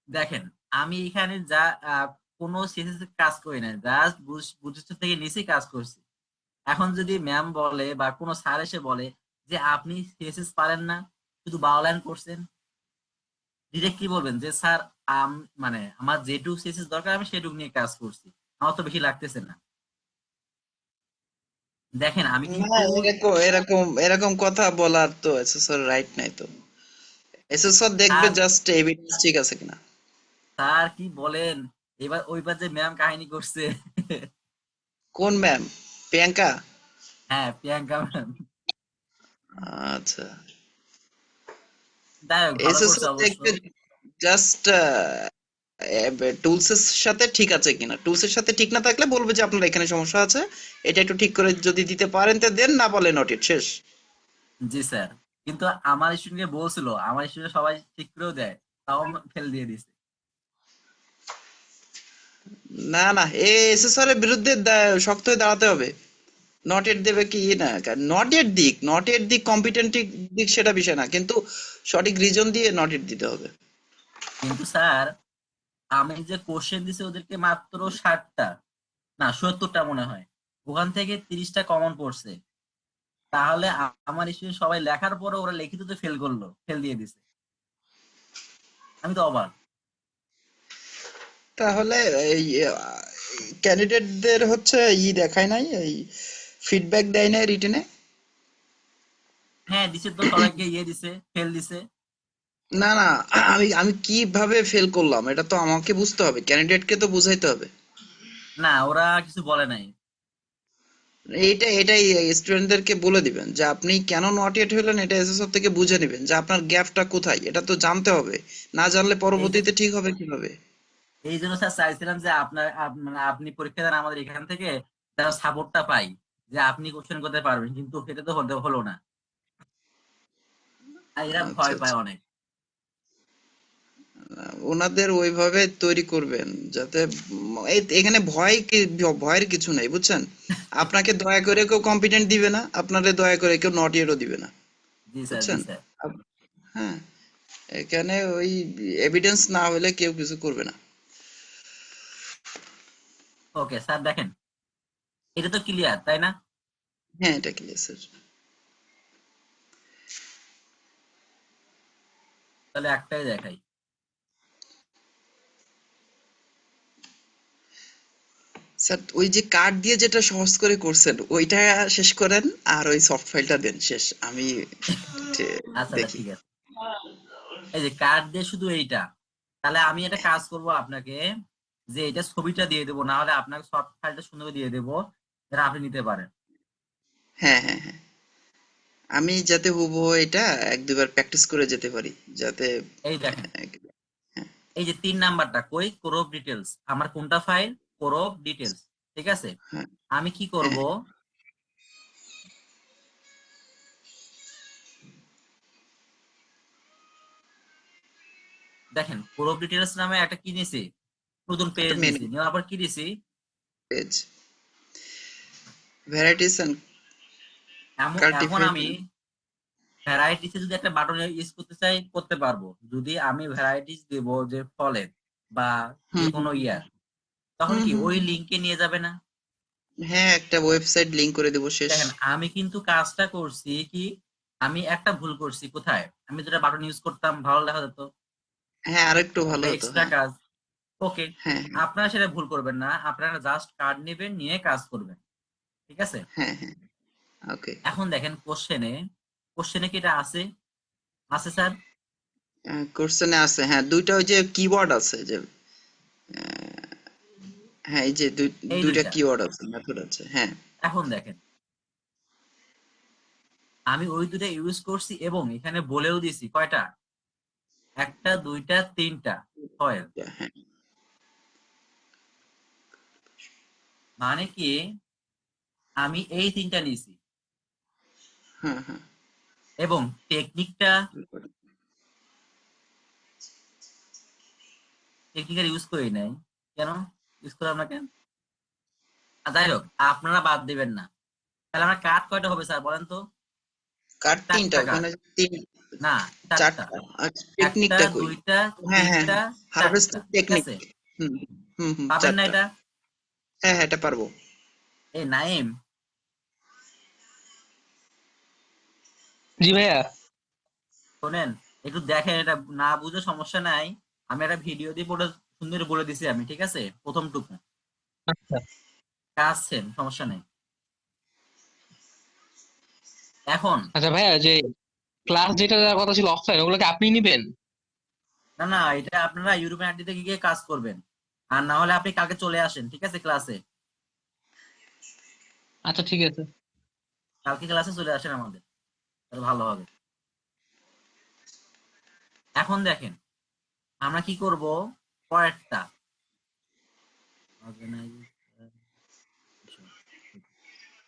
দেখেন আমি এখানে যা কোনো সিএসএস কাজ করি না, জাস্ট বুঝতে থেকে নিচে কাজ করছি। এখন যদি ম্যাম বলে বা কোনো স্যার এসে বলে যে আপনি সিএসএস পারেন না, শুধু 12 লাইন করছেন, ডিরেক্ট কি বলবেন যে স্যার মানে আমার যেটুকু সিএসএস দরকার আমি সেটুকু নিয়ে কাজ করছি, আমার তো বেশি লাগতেছে না। দেখেন আমি
না,
কিন্তু
এরকম এরকম এরকম কথা বলার তো এসএসআর রাইট নাই তো। এসএসআর দেখবে
স্যার,
জাস্ট এভিডেন্স ঠিক আছে কিনা।
স্যার কি বলেন, এবার ওইবার যে ম্যাম কাহিনী করছে।
কোন ম্যাম? প্রিয়াঙ্কা?
হ্যাঁ প্রিয়াঙ্কা ম্যাম।
আচ্ছা।
যাই হোক ভালো করছে
এসএসআর
অবশ্য।
দেখবে জাস্ট টুলস এর সাথে ঠিক আছে কিনা। টুলস এর সাথে ঠিক না থাকলে বলবে যে আপনার এখানে সমস্যা আছে, এটা একটু ঠিক করে যদি দিতে পারেন তো দেন, না বলে নট ইট, শেষ।
জি স্যার। কিন্তু আমার স্টুডেন্টকে বলছিল, আমার স্টুডেন্ট সবাই ঠিক করেও দেয়, তাও ফেল দিয়ে দিছে।
না না, এসএসআর এর বিরুদ্ধে শক্ত হয়ে দাঁড়াতে হবে। নট এট দেবে কি না, নট এট দিক, নট এট দিক কম্পিটেন্ট দিক সেটা বিষয় না, কিন্তু সঠিক রিজন দিয়ে নট এট দিতে হবে।
কিন্তু স্যার আমি যে কোশ্চেন দিছি ওদেরকে মাত্র 60টা, না 70টা মনে হয়, ওখান থেকে 30টা কমন পড়ছে। তাহলে আমার স্টুডেন্ট সবাই লেখার পরে ওরা লিখিততে ফেল করলো, ফেল দিয়ে দিছে। আমি তো অবাক।
তাহলে এই ক্যান্ডিডেটদের হচ্ছে দেখায় নাই, এই ফিডব্যাক দেয় নাই রিটেনে।
হ্যাঁ দিছে তো, সবাইকে ইয়ে দিছে, ফেল দিছে।
না না, আমি আমি কিভাবে ফেল করলাম এটা তো আমাকে বুঝতে হবে, ক্যান্ডিডেটকে তো বুঝাইতে হবে।
না ওরা কিছু বলে নাই।
এটাই স্টুডেন্টদেরকে বলে দিবেন যে আপনি কেন নট ইয়েট হলেন, এটা এসএসআর থেকে বুঝে নেবেন যে আপনার গ্যাপটা কোথায়, এটা তো জানতে হবে। না জানলে
এই যে
পরবর্তীতে ঠিক হবে কিভাবে?
এই জন্য স্যার চাইছিলাম যে আপনার মানে আপনি পরীক্ষা দেন আমাদের এখান থেকে, তার সাপোর্টটা পাই, যে আপনি কোশ্চেন করতে পারবেন, কিন্তু সেটা তো হলো না। আর এরা
আচ্ছা
ভয় পায়
আচ্ছা,
অনেক।
ওনাদের ওইভাবে তৈরি করবেন যাতে এখানে ভয়ের কিছু নাই, বুঝছেন? আপনাকে দয়া করে কেউ কম্পিটেন্ট দিবে না, আপনারে দয়া করে কেউ নট ইয়েটও দিবে না,
জি স্যার, জি
বুঝছেন?
স্যার।
হ্যাঁ, এখানে ওই এভিডেন্স না হলে কেউ কিছু করবে না।
ওকে স্যার দেখেন এটা তো ক্লিয়ার তাই না?
হ্যাঁ, এটা ক্লিয়ার স্যার।
তাহলে একটাই দেখাই।
স্যার ওই যে কার্ড দিয়ে যেটা সহজ করে করছেন ওইটা শেষ করেন, আর ওই সফট ফাইলটা দেন, শেষ। আমি
আচ্ছা আচ্ছা
দেখি।
ঠিক আছে। এই যে কার্ড দিয়ে শুধু এইটা, তাহলে আমি একটা কাজ করব আপনাকে, যে এটা ছবিটা দিয়ে দেবো, না হলে আপনাকে সফট ফাইলটা সুন্দর দিয়ে দেবো, যেটা আপনি নিতে পারেন।
হ্যাঁ হ্যাঁ হ্যাঁ, আমি যাতে হুবহু এটা এক দুবার প্র্যাকটিস করে যেতে পারি, যাতে
এই দেখেন
হ্যাঁ
এই যে 3 নাম্বারটা কই, কোরব ডিটেলস, আমার কোনটা ফাইল? কোরব ডিটেলস। ঠিক আছে,
হ্যাঁ
আমি কি করব,
হ্যাঁ
দেখেন প্রো ডিটেলস নামে একটা কি নিছি, নতুন পেজ
একটা মেনু
নিছি, নেওয়ার পর কি দিছি,
পেজ, ভ্যারাইটিস এন্ড
এখন
কার্টিফাইড।
আমি ভ্যারাইটিসে যদি একটা বাটন ইউজ করতে চাই করতে পারবো, যদি আমি ভ্যারাইটিস দেব যে ফলের বা যে
হুম
কোনো ইয়ার, তখন
হুম
কি
হুম
ওই
হুম।
লিঙ্কে নিয়ে যাবে না?
হ্যাঁ, একটা ওয়েবসাইট লিংক করে দেবো, শেষ।
দেখেন আমি কিন্তু কাজটা করছি কি, আমি একটা ভুল করছি কোথায়, আমি যেটা বাটন ইউজ করতাম ভালো দেখা যেত,
হ্যাঁ, আরেকটু ভালো
একটা
হতো।
এক্সট্রা
হ্যাঁ
কাজ। ওকে,
হ্যাঁ
আপনারা সেটা ভুল করবেন না, আপনারা জাস্ট কার্ড নেবেন নিয়ে কাজ করবেন, ঠিক আছে?
হ্যাঁ হ্যাঁ। ওকে।
এখন দেখেন কোশ্চেনে, কোশ্চেনে কি এটা আছে? আছে স্যার।
কোশ্চেনে আছে, হ্যাঁ, দুইটা ওই যে কিওয়ার্ড আছে যে, হ্যাঁ, এই যে
এই
দুইটা
দুইটা।
কিওয়ার্ড আছে, মেথড আছে, হ্যাঁ।
এখন দেখেন আমি ওই দুটা ইউজ করছি এবং এখানে বলেও দিছি কয়টা, একটা দুইটা তিনটা, ছয়।
হ্যাঁ
মানে কি আমি এই তিনটা নিছি
হ্যাঁ হ্যাঁ।
এবং টেকনিকটা, টেকনিক্যাল ইউজ করি নাই, কেন ইউজ করলাম না কেন? যাই হোক, আপনারা বাদ দিবেন না। তাহলে আমার কার্ড কয়টা হবে স্যার বলেন তো?
কার্ড তিনটা,
চারটা কার্ড।
ওখানে তিন,
না, চারটা।
চারটা। আচ্ছা,
একটা
টেকনিকটা কই?
দুইটা
হ্যাঁ হ্যাঁ
তিনটা
হ্যাঁ,
চারটা,
হারভেস্টিং
ঠিক
টেকনিক।
আছে?
হুম হুম হুম,
পাবেন না
চারটা।
এটা?
হ্যাঁ হ্যাঁ, এটা পারবো।
এই নাইম,
জি ভাইয়া।
শোনেন, একটু দেখেন, এটা না বুঝে সমস্যা নাই, আমি একটা ভিডিও দিয়ে পুরো সুন্দর বলে দিছি আমি, ঠিক আছে? প্রথমটুকু
আচ্ছা
কাজ সেম, সমস্যা নেই। এখন
আচ্ছা ভাইয়া, যে ক্লাস যেটা দেওয়ার কথা ছিল অফলাইন, ওগুলোকে আপনি নিবেন?
না না, এটা আপনারা ইউরোপিয়ান আইডিতে গিয়ে কাজ করবেন, আর না হলে আপনি কালকে চলে আসেন, ঠিক আছে? ক্লাসে,
আচ্ছা ঠিক আছে।
কালকে ক্লাসে চলে আসেন আমাদের, তাহলে ভালো হবে। এখন দেখেন আমরা কি করব, পরেরটা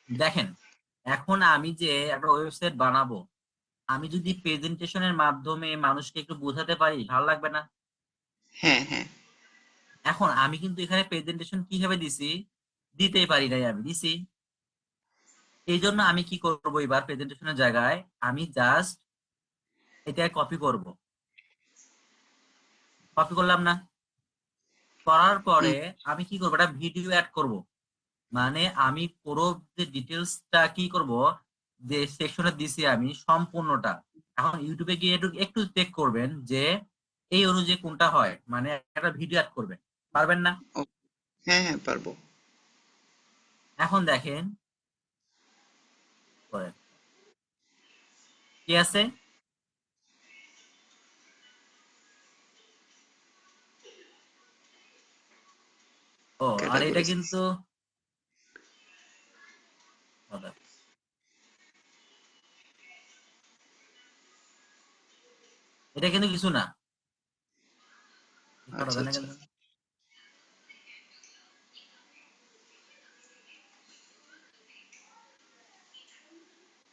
দেখেন, এখন আমি যে একটা ওয়েবসাইট বানাবো, আমি যদি প্রেজেন্টেশনের মাধ্যমে মানুষকে একটু বোঝাতে পারি ভালো লাগবে না?
হ্যাঁ হ্যাঁ।
এখন আমি কিন্তু এখানে প্রেজেন্টেশন কিভাবে দিছি, দিতেই পারি নাই, আমি দিছি। এই জন্য আমি কি করব, এবার প্রেজেন্টেশনের জায়গায় আমি জাস্ট এটা কপি করব, কপি করলাম না? করার পরে
হুম
আমি কি করবো, একটা ভিডিও অ্যাড করব। মানে আমি পুরো যে ডিটেলসটা কি করব, যে সেকশনে দিছি আমি সম্পূর্ণটা, এখন ইউটিউবে গিয়ে একটু একটু চেক করবেন যে এই অনুযায়ী কোনটা হয়, মানে একটা ভিডিও অ্যাড করবেন, পারবেন না?
ও, হ্যাঁ হ্যাঁ, পারবো।
এখন দেখেন করেন। কি আছে? ও, আর এটা
ক্যাটাগরিজ।
কিন্তু দাদা, এটা কিন্তু কিছু না, করা
আচ্ছা
যায় না
আচ্ছা।
কেন?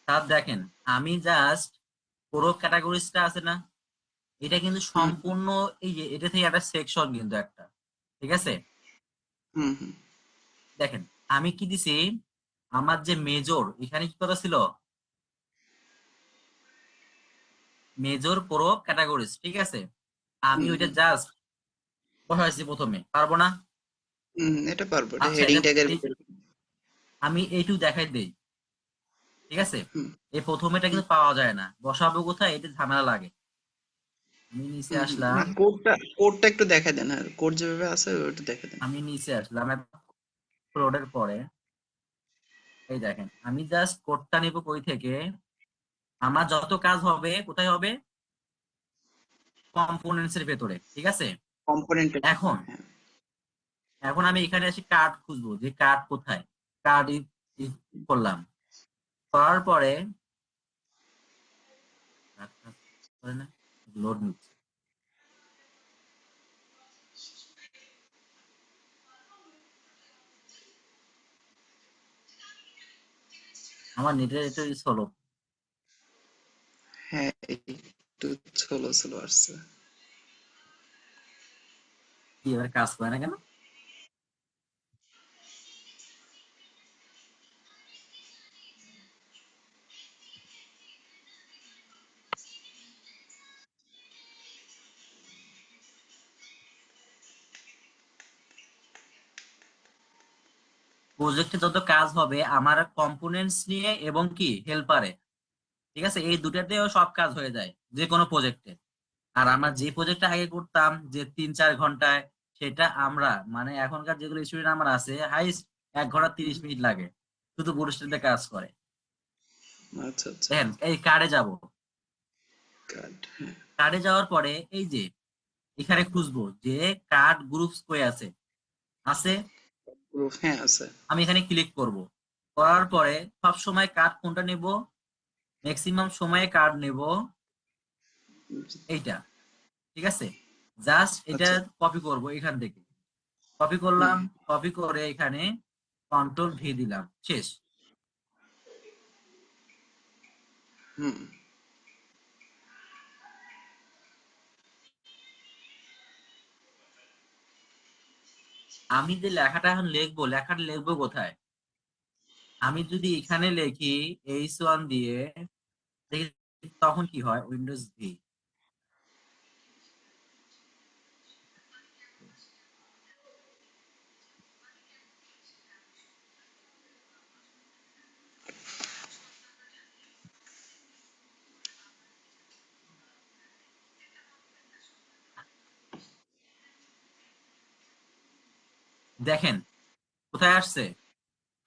তার দেখেন আমি জাস্ট পুরো ক্যাটাগরিজটা আছে না, এটা কিন্তু
হুম
সম্পূর্ণ, এই যে এটা থেকে একটা সেকশন কিন্তু একটা, ঠিক আছে?
হুম হুম
দেখেন আমি কি দিছি, আমার যে মেজর এখানে কি কথা ছিল, মেজর প্রো ক্যাটাগরিজ, ঠিক আছে? আমি
হুম
ওইটা
হুম
জাস্ট বসাইছি প্রথমে, পারবো না?
হুম, এটা পারবো, এটা
আচ্ছা,
হেডিং
এটা
ট্যাগের
এই-
ভিতরে।
আমি এইটুকু দেখাই দেই, ঠিক আছে?
হুম
এই প্রথমেটা
হুম
কিন্তু পাওয়া যায় না, বসাবো কোথায়, এটা ঝামেলা লাগে। আমি নিচে
হুম হুম। না,
আসলাম,
কোডটা একটু দেখা দেন, হ্যাঁ, কোড যেভাবে আছে ওটা দেখা দেন।
আমি নিচে আসলাম আপলোডের পরে, এই দেখেন আমি জাস্ট কোডটা নিব কই থেকে, আমার যত কাজ হবে কোথায় হবে, কম্পোনেন্টস এর ভেতরে, ঠিক আছে?
কম্পোনেন্ট।
এখন
হ্যাঁ।
এখন আমি এখানে এসে কার্ড খুঁজবো, যে কার্ড কোথায়, কার্ড করলাম, করার পরে লোড নিচ্ছে, আমার নেটের একটু হলো।
হ্যাঁ, একটু স্লো স্লো আসছে।
কি এবার কাজ করে না কেন? প্রজেক্টে যত কাজ হবে আমার কম্পোনেন্টস নিয়ে এবং কি হেল্পারে, ঠিক আছে, এই দুটাতেও সব কাজ হয়ে যায় যে কোনো প্রজেক্টে। আর আমরা যে প্রজেক্টটা আগে করতাম যে 3-4 ঘন্টায়, সেটা আমরা মানে এখনকার যেগুলো স্টুডেন্ট আমার আছে হাইস্ট 1 ঘন্টা 30 মিনিট লাগে শুধু বুটস্ট্র্যাপে কাজ করে।
আচ্ছা আচ্ছা।
দেখেন এই কার্ডে যাব,
কাট, হ্যাঁ।
কার্ডে যাওয়ার পরে এই যে এখানে খুঁজবো যে কার্ড গ্রুপস কই আছে, আছে,
প্রুফ, হ্যাঁ আছে।
আমি এখানে ক্লিক করব। করার পরে সব সময় কার্ড কোনটা নেব, ম্যাক্সিমাম সময়ে কার্ড নেব এইটা, ঠিক আছে। জাস্ট এটা
আচ্ছা।
কপি করব এখান থেকে, কপি
হুম
করলাম, কপি করে এখানে কন্ট্রোল V দিলাম, শেষ।
হুম।
আমি যে লেখাটা এখন লিখবো, লেখাটা লিখবো কোথায়? আমি যদি এখানে লিখি H1 দিয়ে, দেখি তখন কি হয়, উইন্ডোজ V। দেখেন কোথায় আসছে,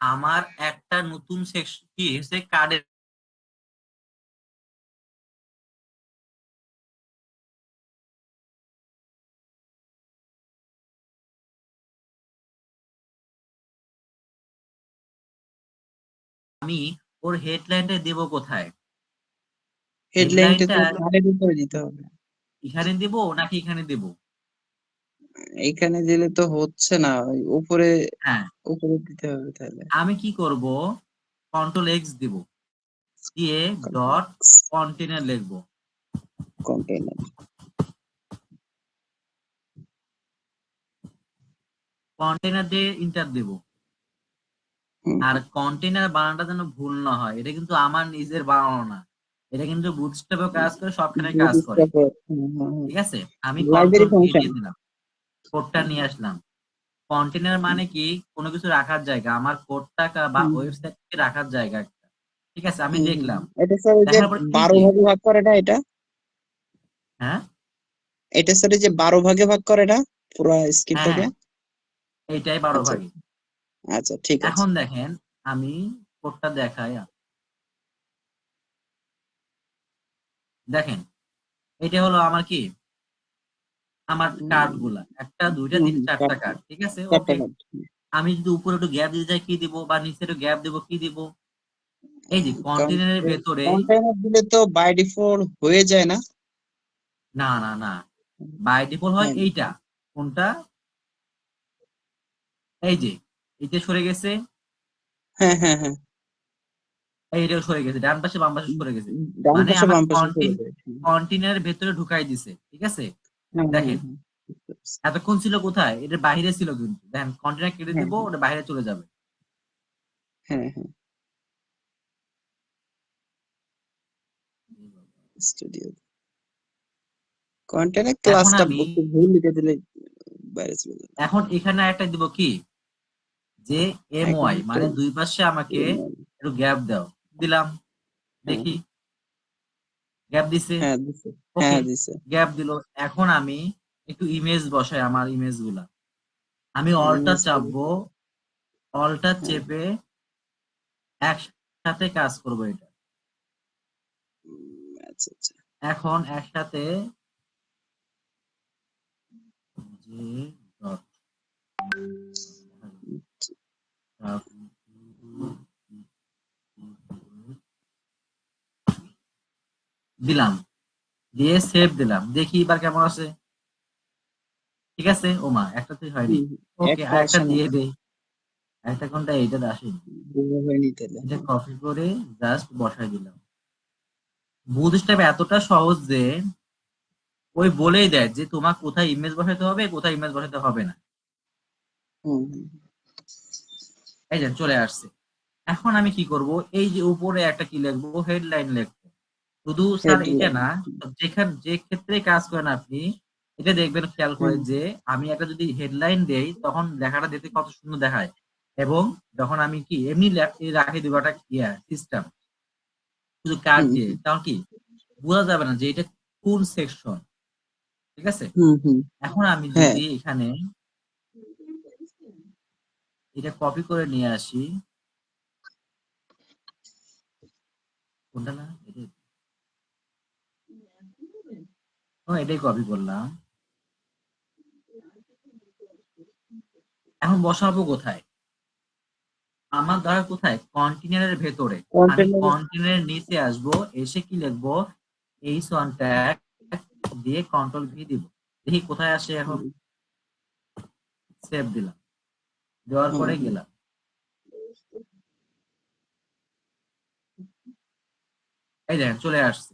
আমার একটা নতুন সেকশন কি হচ্ছে কার্ডের, আমি ওর হেডলাইনটা দেব কোথায়?
হেডলাইনটা
হেডলাইনটা
তো কার্ডের উপরে দিতে হবে।
এখানে দেব নাকি এখানে দেব?
এইখানে দিলে তো হচ্ছে না, ওই উপরে,
হ্যাঁ,
উপরে দিতে হবে তাহলে।
আমি কি করব, Ctrl X দিব, দিয়ে ডট কন্টেনার লিখবো,
কন্টেইনার।
কন্টেনার দিয়ে ইন্টার দেব। আর কন্টেনার বানানটা যেন ভুল না হয়, এটা কিন্তু আমার নিজের বানানো না, এটা কিন্তু বুটস্ট্র্যাপেও কাজ করে, সবখানে কাজ করে, ঠিক আছে। আমি
লাইব্রেরি
Ctrl V
ফাংশন।
দিয়ে দিলাম, কোডটা নিয়ে আসলাম। কন্টেনার মানে কি, কোনো কিছু রাখার জায়গা, আমার কোডটা বা ওয়েবসাইটে রাখার জায়গা একটা, ঠিক আছে। আমি দেখলাম,
এটা স্যার ওই যে
দেখার পর এই
12
যে,
ভাগে ভাগ করে না এটা?
হ্যাঁ
এটা স্যার এই যে 12 ভাগে ভাগ করে না পুরো
হ্যাঁ
স্ক্রিপ্টটাকে?
হ্যাঁ, এইটাই 12
আচ্ছা
ভাগে।
আচ্ছা, ঠিক আছে।
এখন দেখেন আমি কোডটা দেখাই, দেখেন এটা হলো আমার কি, আমার কার্ড গুলা, একটা দুইটা তিনটা চারটা কার্ড, ঠিক আছে,
চারটা
ওকে।
কার্ড।
আমি যদি উপরে একটু গ্যাপ দিতে চাই কি দিব, বা নিচে একটু গ্যাপ দিব কি দিব? এই যে কন্টেনারের ভেতরে,
কন্টেইনার দিলে তো বাই ডিফল্ট হয়ে যায় না?
না না না, বাই ডিফল্ট হয়
হ্যাঁ
এইটা, কোনটা, এই যে এইটা সরে গেছে,
হ্যাঁ হ্যাঁ হ্যাঁ।
এইটাও সরে গেছে, ডান পাশে বাম পাশে সরে গেছে,
ডান
মানে
পাশে
আমার
বাম পাশে চলে যায়।
কন্টেনারের ভেতরে ঢুকাই দিছে, ঠিক আছে।
হ্যাঁ হ্যাঁ
দেখেন
হ্যাঁ, বুঝতে পারছি।
এতক্ষণ ছিল কোথায়, এটা বাইরে ছিল, কিন্তু দেখেন কন্টেনার কেটে
হ্যাঁ
দিব, ওটা বাইরে চলে যাবে।
হ্যাঁ হ্যাঁ। স্টুডিও কন্টেইনার
এখন
ক্লাসটা
আমি,
একটু ভুল লিখে দিলে বাইরে চলে যাবে।
এখন এখানে একটা দিব কি, যে
এখন
MY
একটা
মানে দুই পাশে আমাকে একটু গ্যাপ দাও, দিলাম,
হ্যাঁ
দেখি গ্যাপ দিছে,
হ্যাঁ দিছে,
ওকে,
হ্যাঁ দিছে।
গ্যাপ দিল। এখন আমি একটু ইমেজ বসাই, আমার ইমেজ গুলা, আমি অলটা
ইমেজ করে,
চাপবো, অলটা
হ্যাঁ।
চেপে একসাথে কাজ করবো এটা,
আচ্ছা আচ্ছা।
এখন একসাথে যে dot দিলাম, দিয়ে সেভ দিলাম, দেখি এবার কেমন আছে, ঠিক আছে। ওমা একটা তুই হয়নি,
হুম,
ওকে
একটা
আর একটা
আসে না।
দিয়ে দেই, একটা কোনটা, এইটা আসেনি,
বুঝা হয়নি তাহলে।
এটা কপি করে জাস্ট বসাই দিলাম। বুট স্ট্র্যাপ এতটা সহজ যে ওই বলেই দেয় যে তোমার কোথায় ইমেজ বসাতে হবে, কোথায় ইমেজ বসাতে হবে না।
হুম হুম,
এই যে চলে আসছে। এখন আমি কি করব, এই যে উপরে একটা কি লিখবো, হেডলাইন লিখবো। শুধু স্যার এটা
headline,
না, যে ক্ষেত্রে কাজ করেন আপনি, এটা দেখবেন খেয়াল করে
হুম
যে আমি একটা যদি হেডলাইন দেই তখন লেখাটা দেখতে কত সুন্দর দেখায়। এবং যখন আমি কি এমনি রাখি দিব একটা সিস্টেম শুধু কার্ড
হুম
দিয়ে, তখন কি বোঝা যাবে না যে এটা কোন সেকশন। ঠিক আছে,
হুম হুম,
এখন আমি
হ্যাঁ
যদি এখানে এটা কপি করে নিয়ে আসি, কোনটা না এটা, এটাই কপি করলাম। এখন বসাবো কোথায়? আমার ধর কোথায়, কন্টেনারের ভেতরে। আমি
কন্টেনার,
কন্টেনারের নিচে আসবো, এসে কি লিখবো, H1 ট্যাগ দিয়ে কন্ট্রোল ভি দিব। দেখি কোথায় আসে এখন। সেভ দিলাম, দেওয়ার
হুম
পরে
হুম,
গেলাম। এই দেখেন চলে আসছে।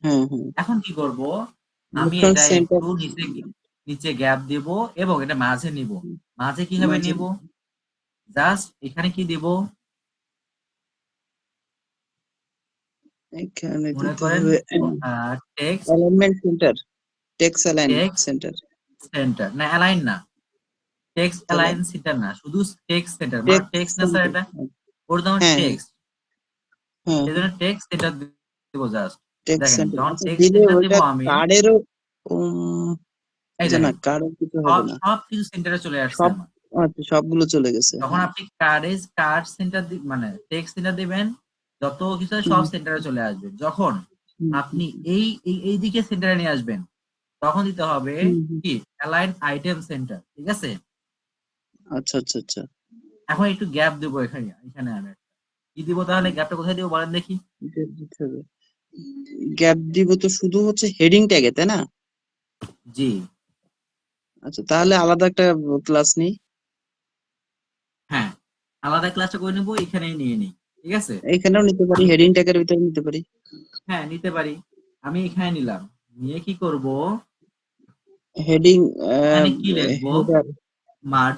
হ্যাঁ হ্যাঁ,
এখন কি করব, আমি
রেফারেন্স
এটা
সেন্টার,
একটু নিচে নিচে গ্যাপ দেব এবং এটা মাঝে নিব। মাঝে কিভাবে
মাঝে
নিব, জাস্ট এখানে কি দেব,
এখানে
মনে
দিতে
করেন
হবে
text,
alignment centre, text align
text
centre,
centre না অ্যালাইন না, টেক্সট
তাহলে
অ্যালাইন সেন্টার না, শুধু টেক্সট সেন্টার, মানে
টেক্সট
টেক্সট না স্যার,
সেন্টার,
এটা ওর দাম
হ্যাঁ হ্যাঁ
টেক্সট।
হ্যাঁ
এই
হ্যাঁ,
জন্য টেক্সট সেন্টার দিব জাস্ট।
টেক্সট
দেখেন
সেন্টার,
যখন
আচ্ছা
টেক্সট
দিলে
সেন্টার দিব
ওইটা
আমি,
কার্ডেরও, উম,
এই
আচ্ছা না
দেখেন
কার্ডের কিছু হবে
সব
না,
সব কিছু সেন্টারে চলে আসছে
সব,
আমার।
আচ্ছা সবগুলো চলে গেছে,
যখন
হ্যাঁ
আপনি কার্ড সেন্টার মানে টেক্সট সেন্টার দিবেন, যত কিছু আছে
হুম
সব সেন্টারে চলে আসবে। যখন
হুম হুম
আপনি এই দিকে সেন্টারে নিয়ে আসবেন, তখন দিতে হবে
হুম, হুম।
কি অ্যালাইন আইটেম সেন্টার। ঠিক আছে,
আচ্ছা আচ্ছা আচ্ছা,
এখন একটু গ্যাপ দেবো এখানে, এখানে আমি একটা কি দিব, তাহলে গ্যাপটা কোথায় দিব বলেন দেখি।
গ্যাপ দিতে হবে, গ্যাপ দিব তো শুধু হচ্ছে হেডিং ট্যাগে, তাই না?
জি,
আচ্ছা তাহলে আলাদা একটা ক্লাস নেই,
হ্যাঁ, আলাদা ক্লাসটা করে নেবো, এখানেই নিয়ে নিই। ঠিক আছে,
এখানেও নিতে পারি, হেডিং ট্যাগের ভিতরে নিতে পারি,
হ্যাঁ নিতে পারি। আমি এখানে নিলাম, নিয়ে কি করব,
হেডিং,
এখানে কি লিখবো,
হেডার,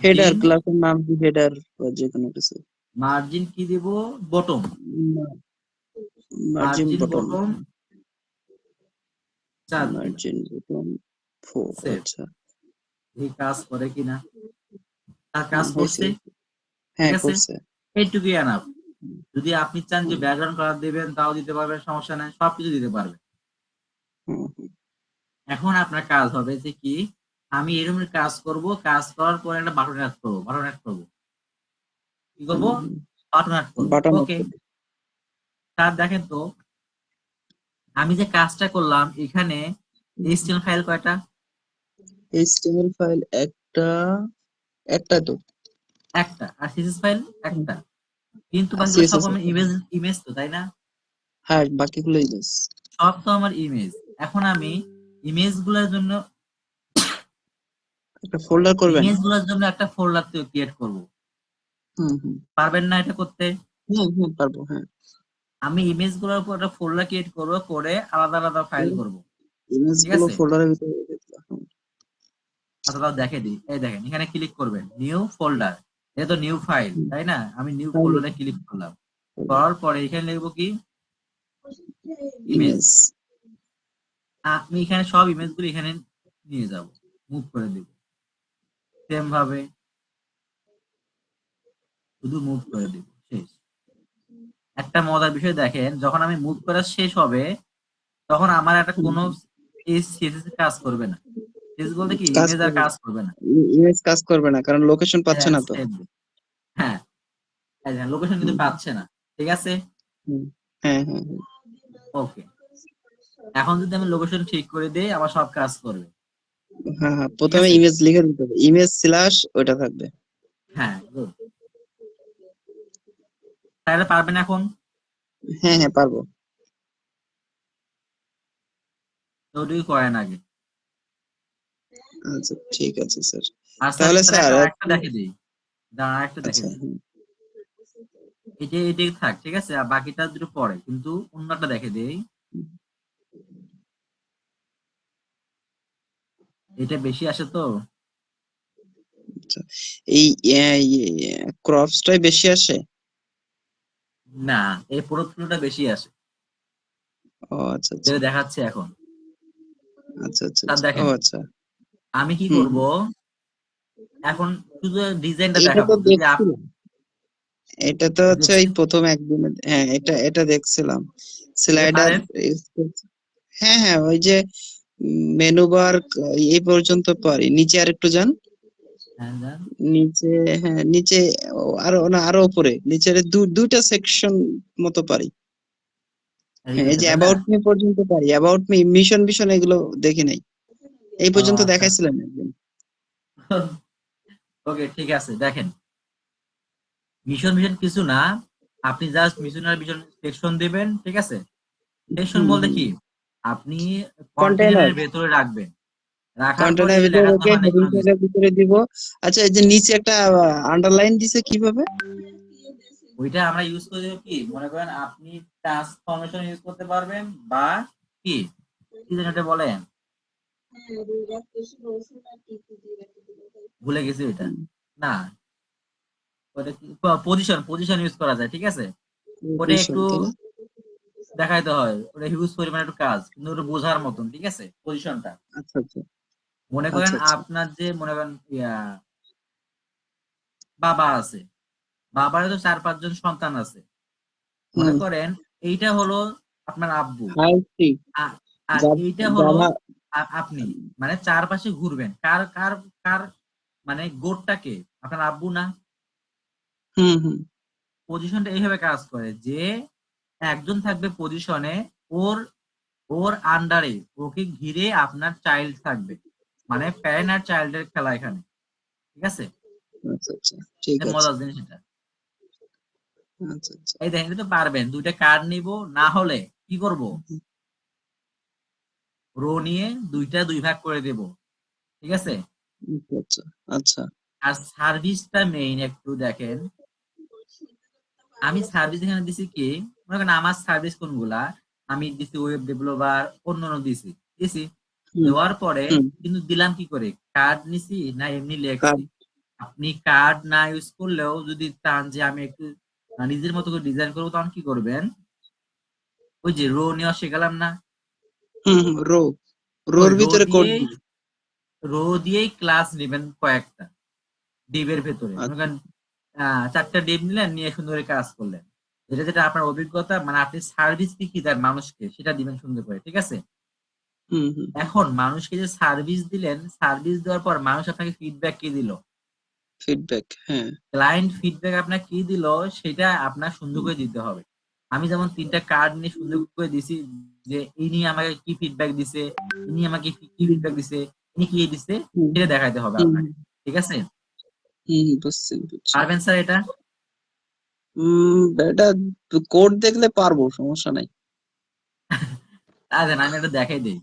হেডার
মার্জিন,
ক্লাসের নাম কি হেডার বা যে কোনো কিছু,
মার্জিন কি দিব, bottom,
margin
margin
bottom,
bottom 4 দিলাম।
মার্জিন বটম 4,
সেভ,
আচ্ছা,
এই কাজ করে কিনা, তার কাজ
হয়েছে,
করছে। ঠিক
হ্যাঁ
আছে,
করছে,
এইটুকুই এনাফ। যদি আপনি চান যে ব্যাকগ্রাউন্ড কালার দিবেন তাও দিতে পারবেন, সমস্যা নাই, সবকিছু দিতে পারবেন।
হুম হুম
এখন আপনার কাজ হবে যে কি, আমি এরকম কাজ করব, কাজ করার পরে একটা বাটন অ্যাড করবো, বাটন অ্যাড করবো, কি করবো,
হুম,
বাটন অ্যাড করবো।
বাটন,
ওকে, স্যার দেখেন তো, আমি যে কাজটা করলাম এখানে এইচটিএমএল ফাইল কয়টা,
এইচটিএমএল ফাইল একটা, একটা তো,
একটা, আর সিএসএস ফাইল
হুম,
একটা, কিন্তু
আর
বাকিগুলো সব
সিএসএস
আমার
একটা,
ইমেজ, ইমেজ তো তাই না,
হ্যাঁ বাকিগুলো ইমেজ,
সব তো আমার ইমেজ। এখন আমি ইমেজ গুলোর জন্য,
একটা ফোল্ডার করবেন,
একটা ফোল্ডার ক্রিয়েট করব।
হুম হুম,
পারবেন না এটা করতে?
হ্যাঁ হ্যাঁ পারবো, হ্যাঁ,
আমি ইমেজ গুলোর উপর একটা ফোল্ডার ক্রিয়েট করব, করে আলাদা আলাদা ফাইল করব।
ইমেজ
ঠিক
গুলো
আছে,
ফোল্ডারের ভিতরে রেখে দিলাম, হুম,
আচ্ছা তাও দেখে দিই। এই দেখেন এখানে ক্লিক করবেন, নিউ ফোল্ডার, এটা তো নিউ ফাইল
হুম,
তাই না, আমি নিউ
তাহলে
ফোল্ডারে ক্লিক করলাম। করার পরে এখানে লিখবো কি, ইমেজ।
ইমেজ,
আমি এখানে সব ইমেজ গুলো এখানে নিয়ে যাব, মুভ করে দিব সেম ভাবে, শুধু মুভ করে দিব, শেষ। একটা মজার বিষয় দেখেন, যখন আমি মুভ করা শেষ হবে তখন আমার একটা কোনো এই সিএসএস কাজ করবে না। সিএসএস বলতে কি,
কাজ
ইমেজ আর
করবে,
কাজ করবে না।
ইমেজ কাজ করবে না কারণ লোকেশন পাচ্ছে না তো,
Save. হ্যাঁ, লোকেশন কিন্তু
হুম
পাচ্ছে না। ঠিক আছে,
হুম, হ্যাঁ হ্যাঁ হ্যাঁ
ওকে। এখন যদি আমি লোকেশন ঠিক করে দিই আমার সব কাজ করবে।
হ্যাঁ হ্যাঁ,
ঠিক
প্রথমে
আছে,
ইমেজ লিখে দিতে হবে, ইমেজ স্ল্যাশ ওইটা থাকবে,
হ্যাঁ good. তাহলে পারবেন এখন,
হ্যাঁ হ্যাঁ পারবো,
তো ওটুকু করেন আগে।
আচ্ছা ঠিক আছে স্যার,
আর স্যার,
তাহলে স্যার
একটা আরেকটা দেখে দিই, দাঁড়ান আরেকটা দেখে
আচ্ছা
দিই।
হুম,
এটাই থাক, ঠিক আছে, আর বাকিটা দুটো পরে, কিন্তু অন্যটা দেখে দেই। এটা বেশি আসে তো।
আচ্ছা, এই ক্রপসটাই বেশি আসে।
না, এই প্রোডাক্টটা বেশি আসে,
ও আচ্ছা আচ্ছা
যেটা দেখাচ্ছে এখন।
আচ্ছা আচ্ছা
তার
আচ্ছা ও
দেখেন
আচ্ছা।
আমি কি
হুম
করব,
হুম।
এখন শুধু ডিজাইনটা
এটা
দেখাবো
তো
যদি
দেখছিলাম, এটা তো হচ্ছে ওই
দেখছেন
প্রথম একদিনে, হ্যাঁ এটা এটা দেখছিলাম
এটা
স্লাইডার।
পারেন।
হ্যাঁ হ্যাঁ, ওই যে মেনু বার এই পর্যন্ত পারি, নিচে আর একটু যান।
হ্যাঁ যান।
নিচে, হ্যাঁ নিচে, আরো না আরো উপরে, নিচের দুইটা সেকশন মতো পারি। হ্যাঁ এই
এইটাতে
যে
তাই না?
অ্যাবাউট মি পর্যন্ত পারি, অ্যাবাউট মি, মিশন মিশন এগুলো দেখি নাই, এই
ও
পর্যন্ত
আচ্ছা আচ্ছা।
দেখাইছিলেন একদিন।
ওকে ঠিক আছে, দেখেন মিশন মিশন কিছু না, আপনি জাস্ট মিশন আর মিশন সেকশন দিবেন, ঠিক আছে? সেকশন
হুম
বলতে
হুম।
কি, আপনি
কন্টেনার,
কন্টেনারের ভেতরে রাখবেন, রাখার পর
কন্টেনার
যদি
ভিতরে
লেখাতে
রেখে
হয় না
হেডিং
কোনো কিছু,
ট্যাগের ভিতরে দিব। আচ্ছা, এই যে নিচে একটা আন্ডারলাইন দিছে কিভাবে?
ওইটা আমরা ইউজ করে দেবো কি, মনে করেন আপনি ট্রান্সফরমেশন ইউজ করতে পারবেন, বা কি কি যেন এটা বলেন, ভুলে গেছি ওইটা। না, ওটা কি, পজিশন পজিশন ইউজ করা যায়, ঠিক আছে? ওটা
ভীষণ,
একটু
তাই না?
দেখাইতে হয়, ওটা হিউজ পরিমাণে একটু কাজ, কিন্তু ওটা বোঝার মতন, ঠিক আছে পজিশনটা।
আচ্ছা আচ্ছা
মনে করেন
আচ্ছা আচ্ছা।
আপনার যে মনে করেন বাবা আছে, বাবার তো 4-5 জন সন্তান আছে, মনে
হুম।
করেন এইটা হলো আপনার আব্বু,
হাইটি
আ- আর এইটা হলো
জাভা।
আপনি, মানে চারপাশে ঘুরবেন কার কার কার, মানে গোটটাকে আপনার আব্বু না।
হুম হুম।
পজিশনটা এইভাবে কাজ করে যে একজন থাকবে পজিশনে, ওর ওর আন্ডারে, ওকে ঘিরে আপনার চাইল্ড থাকবে, মানে প্যারেন্ট আর চাইল্ডের খেলা এখানে, ঠিক আছে?
আচ্ছা আচ্ছা, ঠিক
এটা
আছে।
মজার জিনিস এটা।
আচ্ছা আচ্ছা
এই দেখেন, এটা তো পারবেন, দুইটা কার্ড নিব, না হলে কি করব, রো নিয়ে দুইটা দুই ভাগ করে দেব, ঠিক আছে?
আচ্ছা আচ্ছা আচ্ছা।
আর সার্ভিসটা মেইন একটু দেখেন, আমি সার্ভিস এখানে দিছি কি, মনে করেন আমার সার্ভিস কোনগুলা, আমি দিছি ওয়েব ডেভেলপার, অন্যান্য দিছি, দিছি
হুম
দেওয়ার পরে
হুম।
কিন্তু দিলাম কি করে, কার্ড নিছি না এমনি লেখছি।
কার-
আপনি কার্ড না ইউজ করলেও যদি চান যে আমি একটু নিজের মতো করে ডিজাইন করবো, তখন কি করবেন, ওই যে রো নেওয়া শেখালাম না,
হুম হুম, রো,
ওই
রোর ভিতরে কোড দিই।
রো দিয়েই ক্লাস নেবেন কয়েকটা ডিবের ভেতরে, মনে
আচ্ছা।
করেন 4টা ডিপ নিলেন, নিয়ে সুন্দর করে কাজ করলেন, যেটা যেটা আপনার অভিজ্ঞতা, মানে আপনি সার্ভিস কি কি দেন মানুষকে সেটা দিবেন সুন্দর করে, ঠিক আছে?
হুম হুম।
এখন মানুষকে যে সার্ভিস দিলেন, সার্ভিস দেওয়ার পর মানুষ আপনাকে ফিডব্যাক কি দিল,
ফিডব্যাক, হ্যাঁ।
ক্লায়েন্ট ফিডব্যাক আপনার কি দিল, সেটা আপনার সুন্দর করে দিতে হবে। আমি যেমন 3টা কার্ড নিয়ে সুন্দর করে দিছি, যে ইনি আমাকে কি ফিডব্যাক দিছে, ইনি আমাকে কি
হুম
ফিডব্যাক দিছে, ইনি কি দিছে,
হুম
সেটা দেখাইতে হবে
হুম
আপনাকে, ঠিক আছে?
বুঝছি বুঝছি।
পারবেন স্যার এটা?
এটা কোড দেখলে পারবো, সমস্যা নাই।
আচ্ছা আমি এটা দেখাই দিই,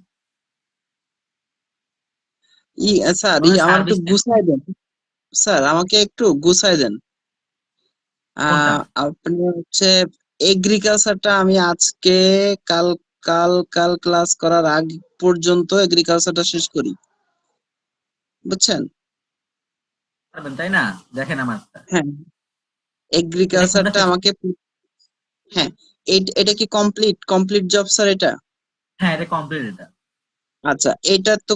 স্যার
প্রথমে
আমার একটু
সার্ভিস
গুছাই দেন, স্যার আমাকে একটু গুছাই দেন।
কোনটা?
আপনি হচ্ছে এগ্রিকালচারটা, আমি আজকে কাল কাল কাল ক্লাস করার আগ পর্যন্ত এগ্রিকালচারটা শেষ করি, বুঝছেন?
পারবেন তাই না? দেখেন আমারটা,
হ্যাঁ,
এটা কোনটা
এগ্রিকালচারটা
শেষ?
আমাকে, হ্যাঁ। এটা কি কমপ্লিট কমপ্লিট জব স্যার এটা?
হ্যাঁ এটা কমপ্লিট এটা।
আচ্ছা, এটা তো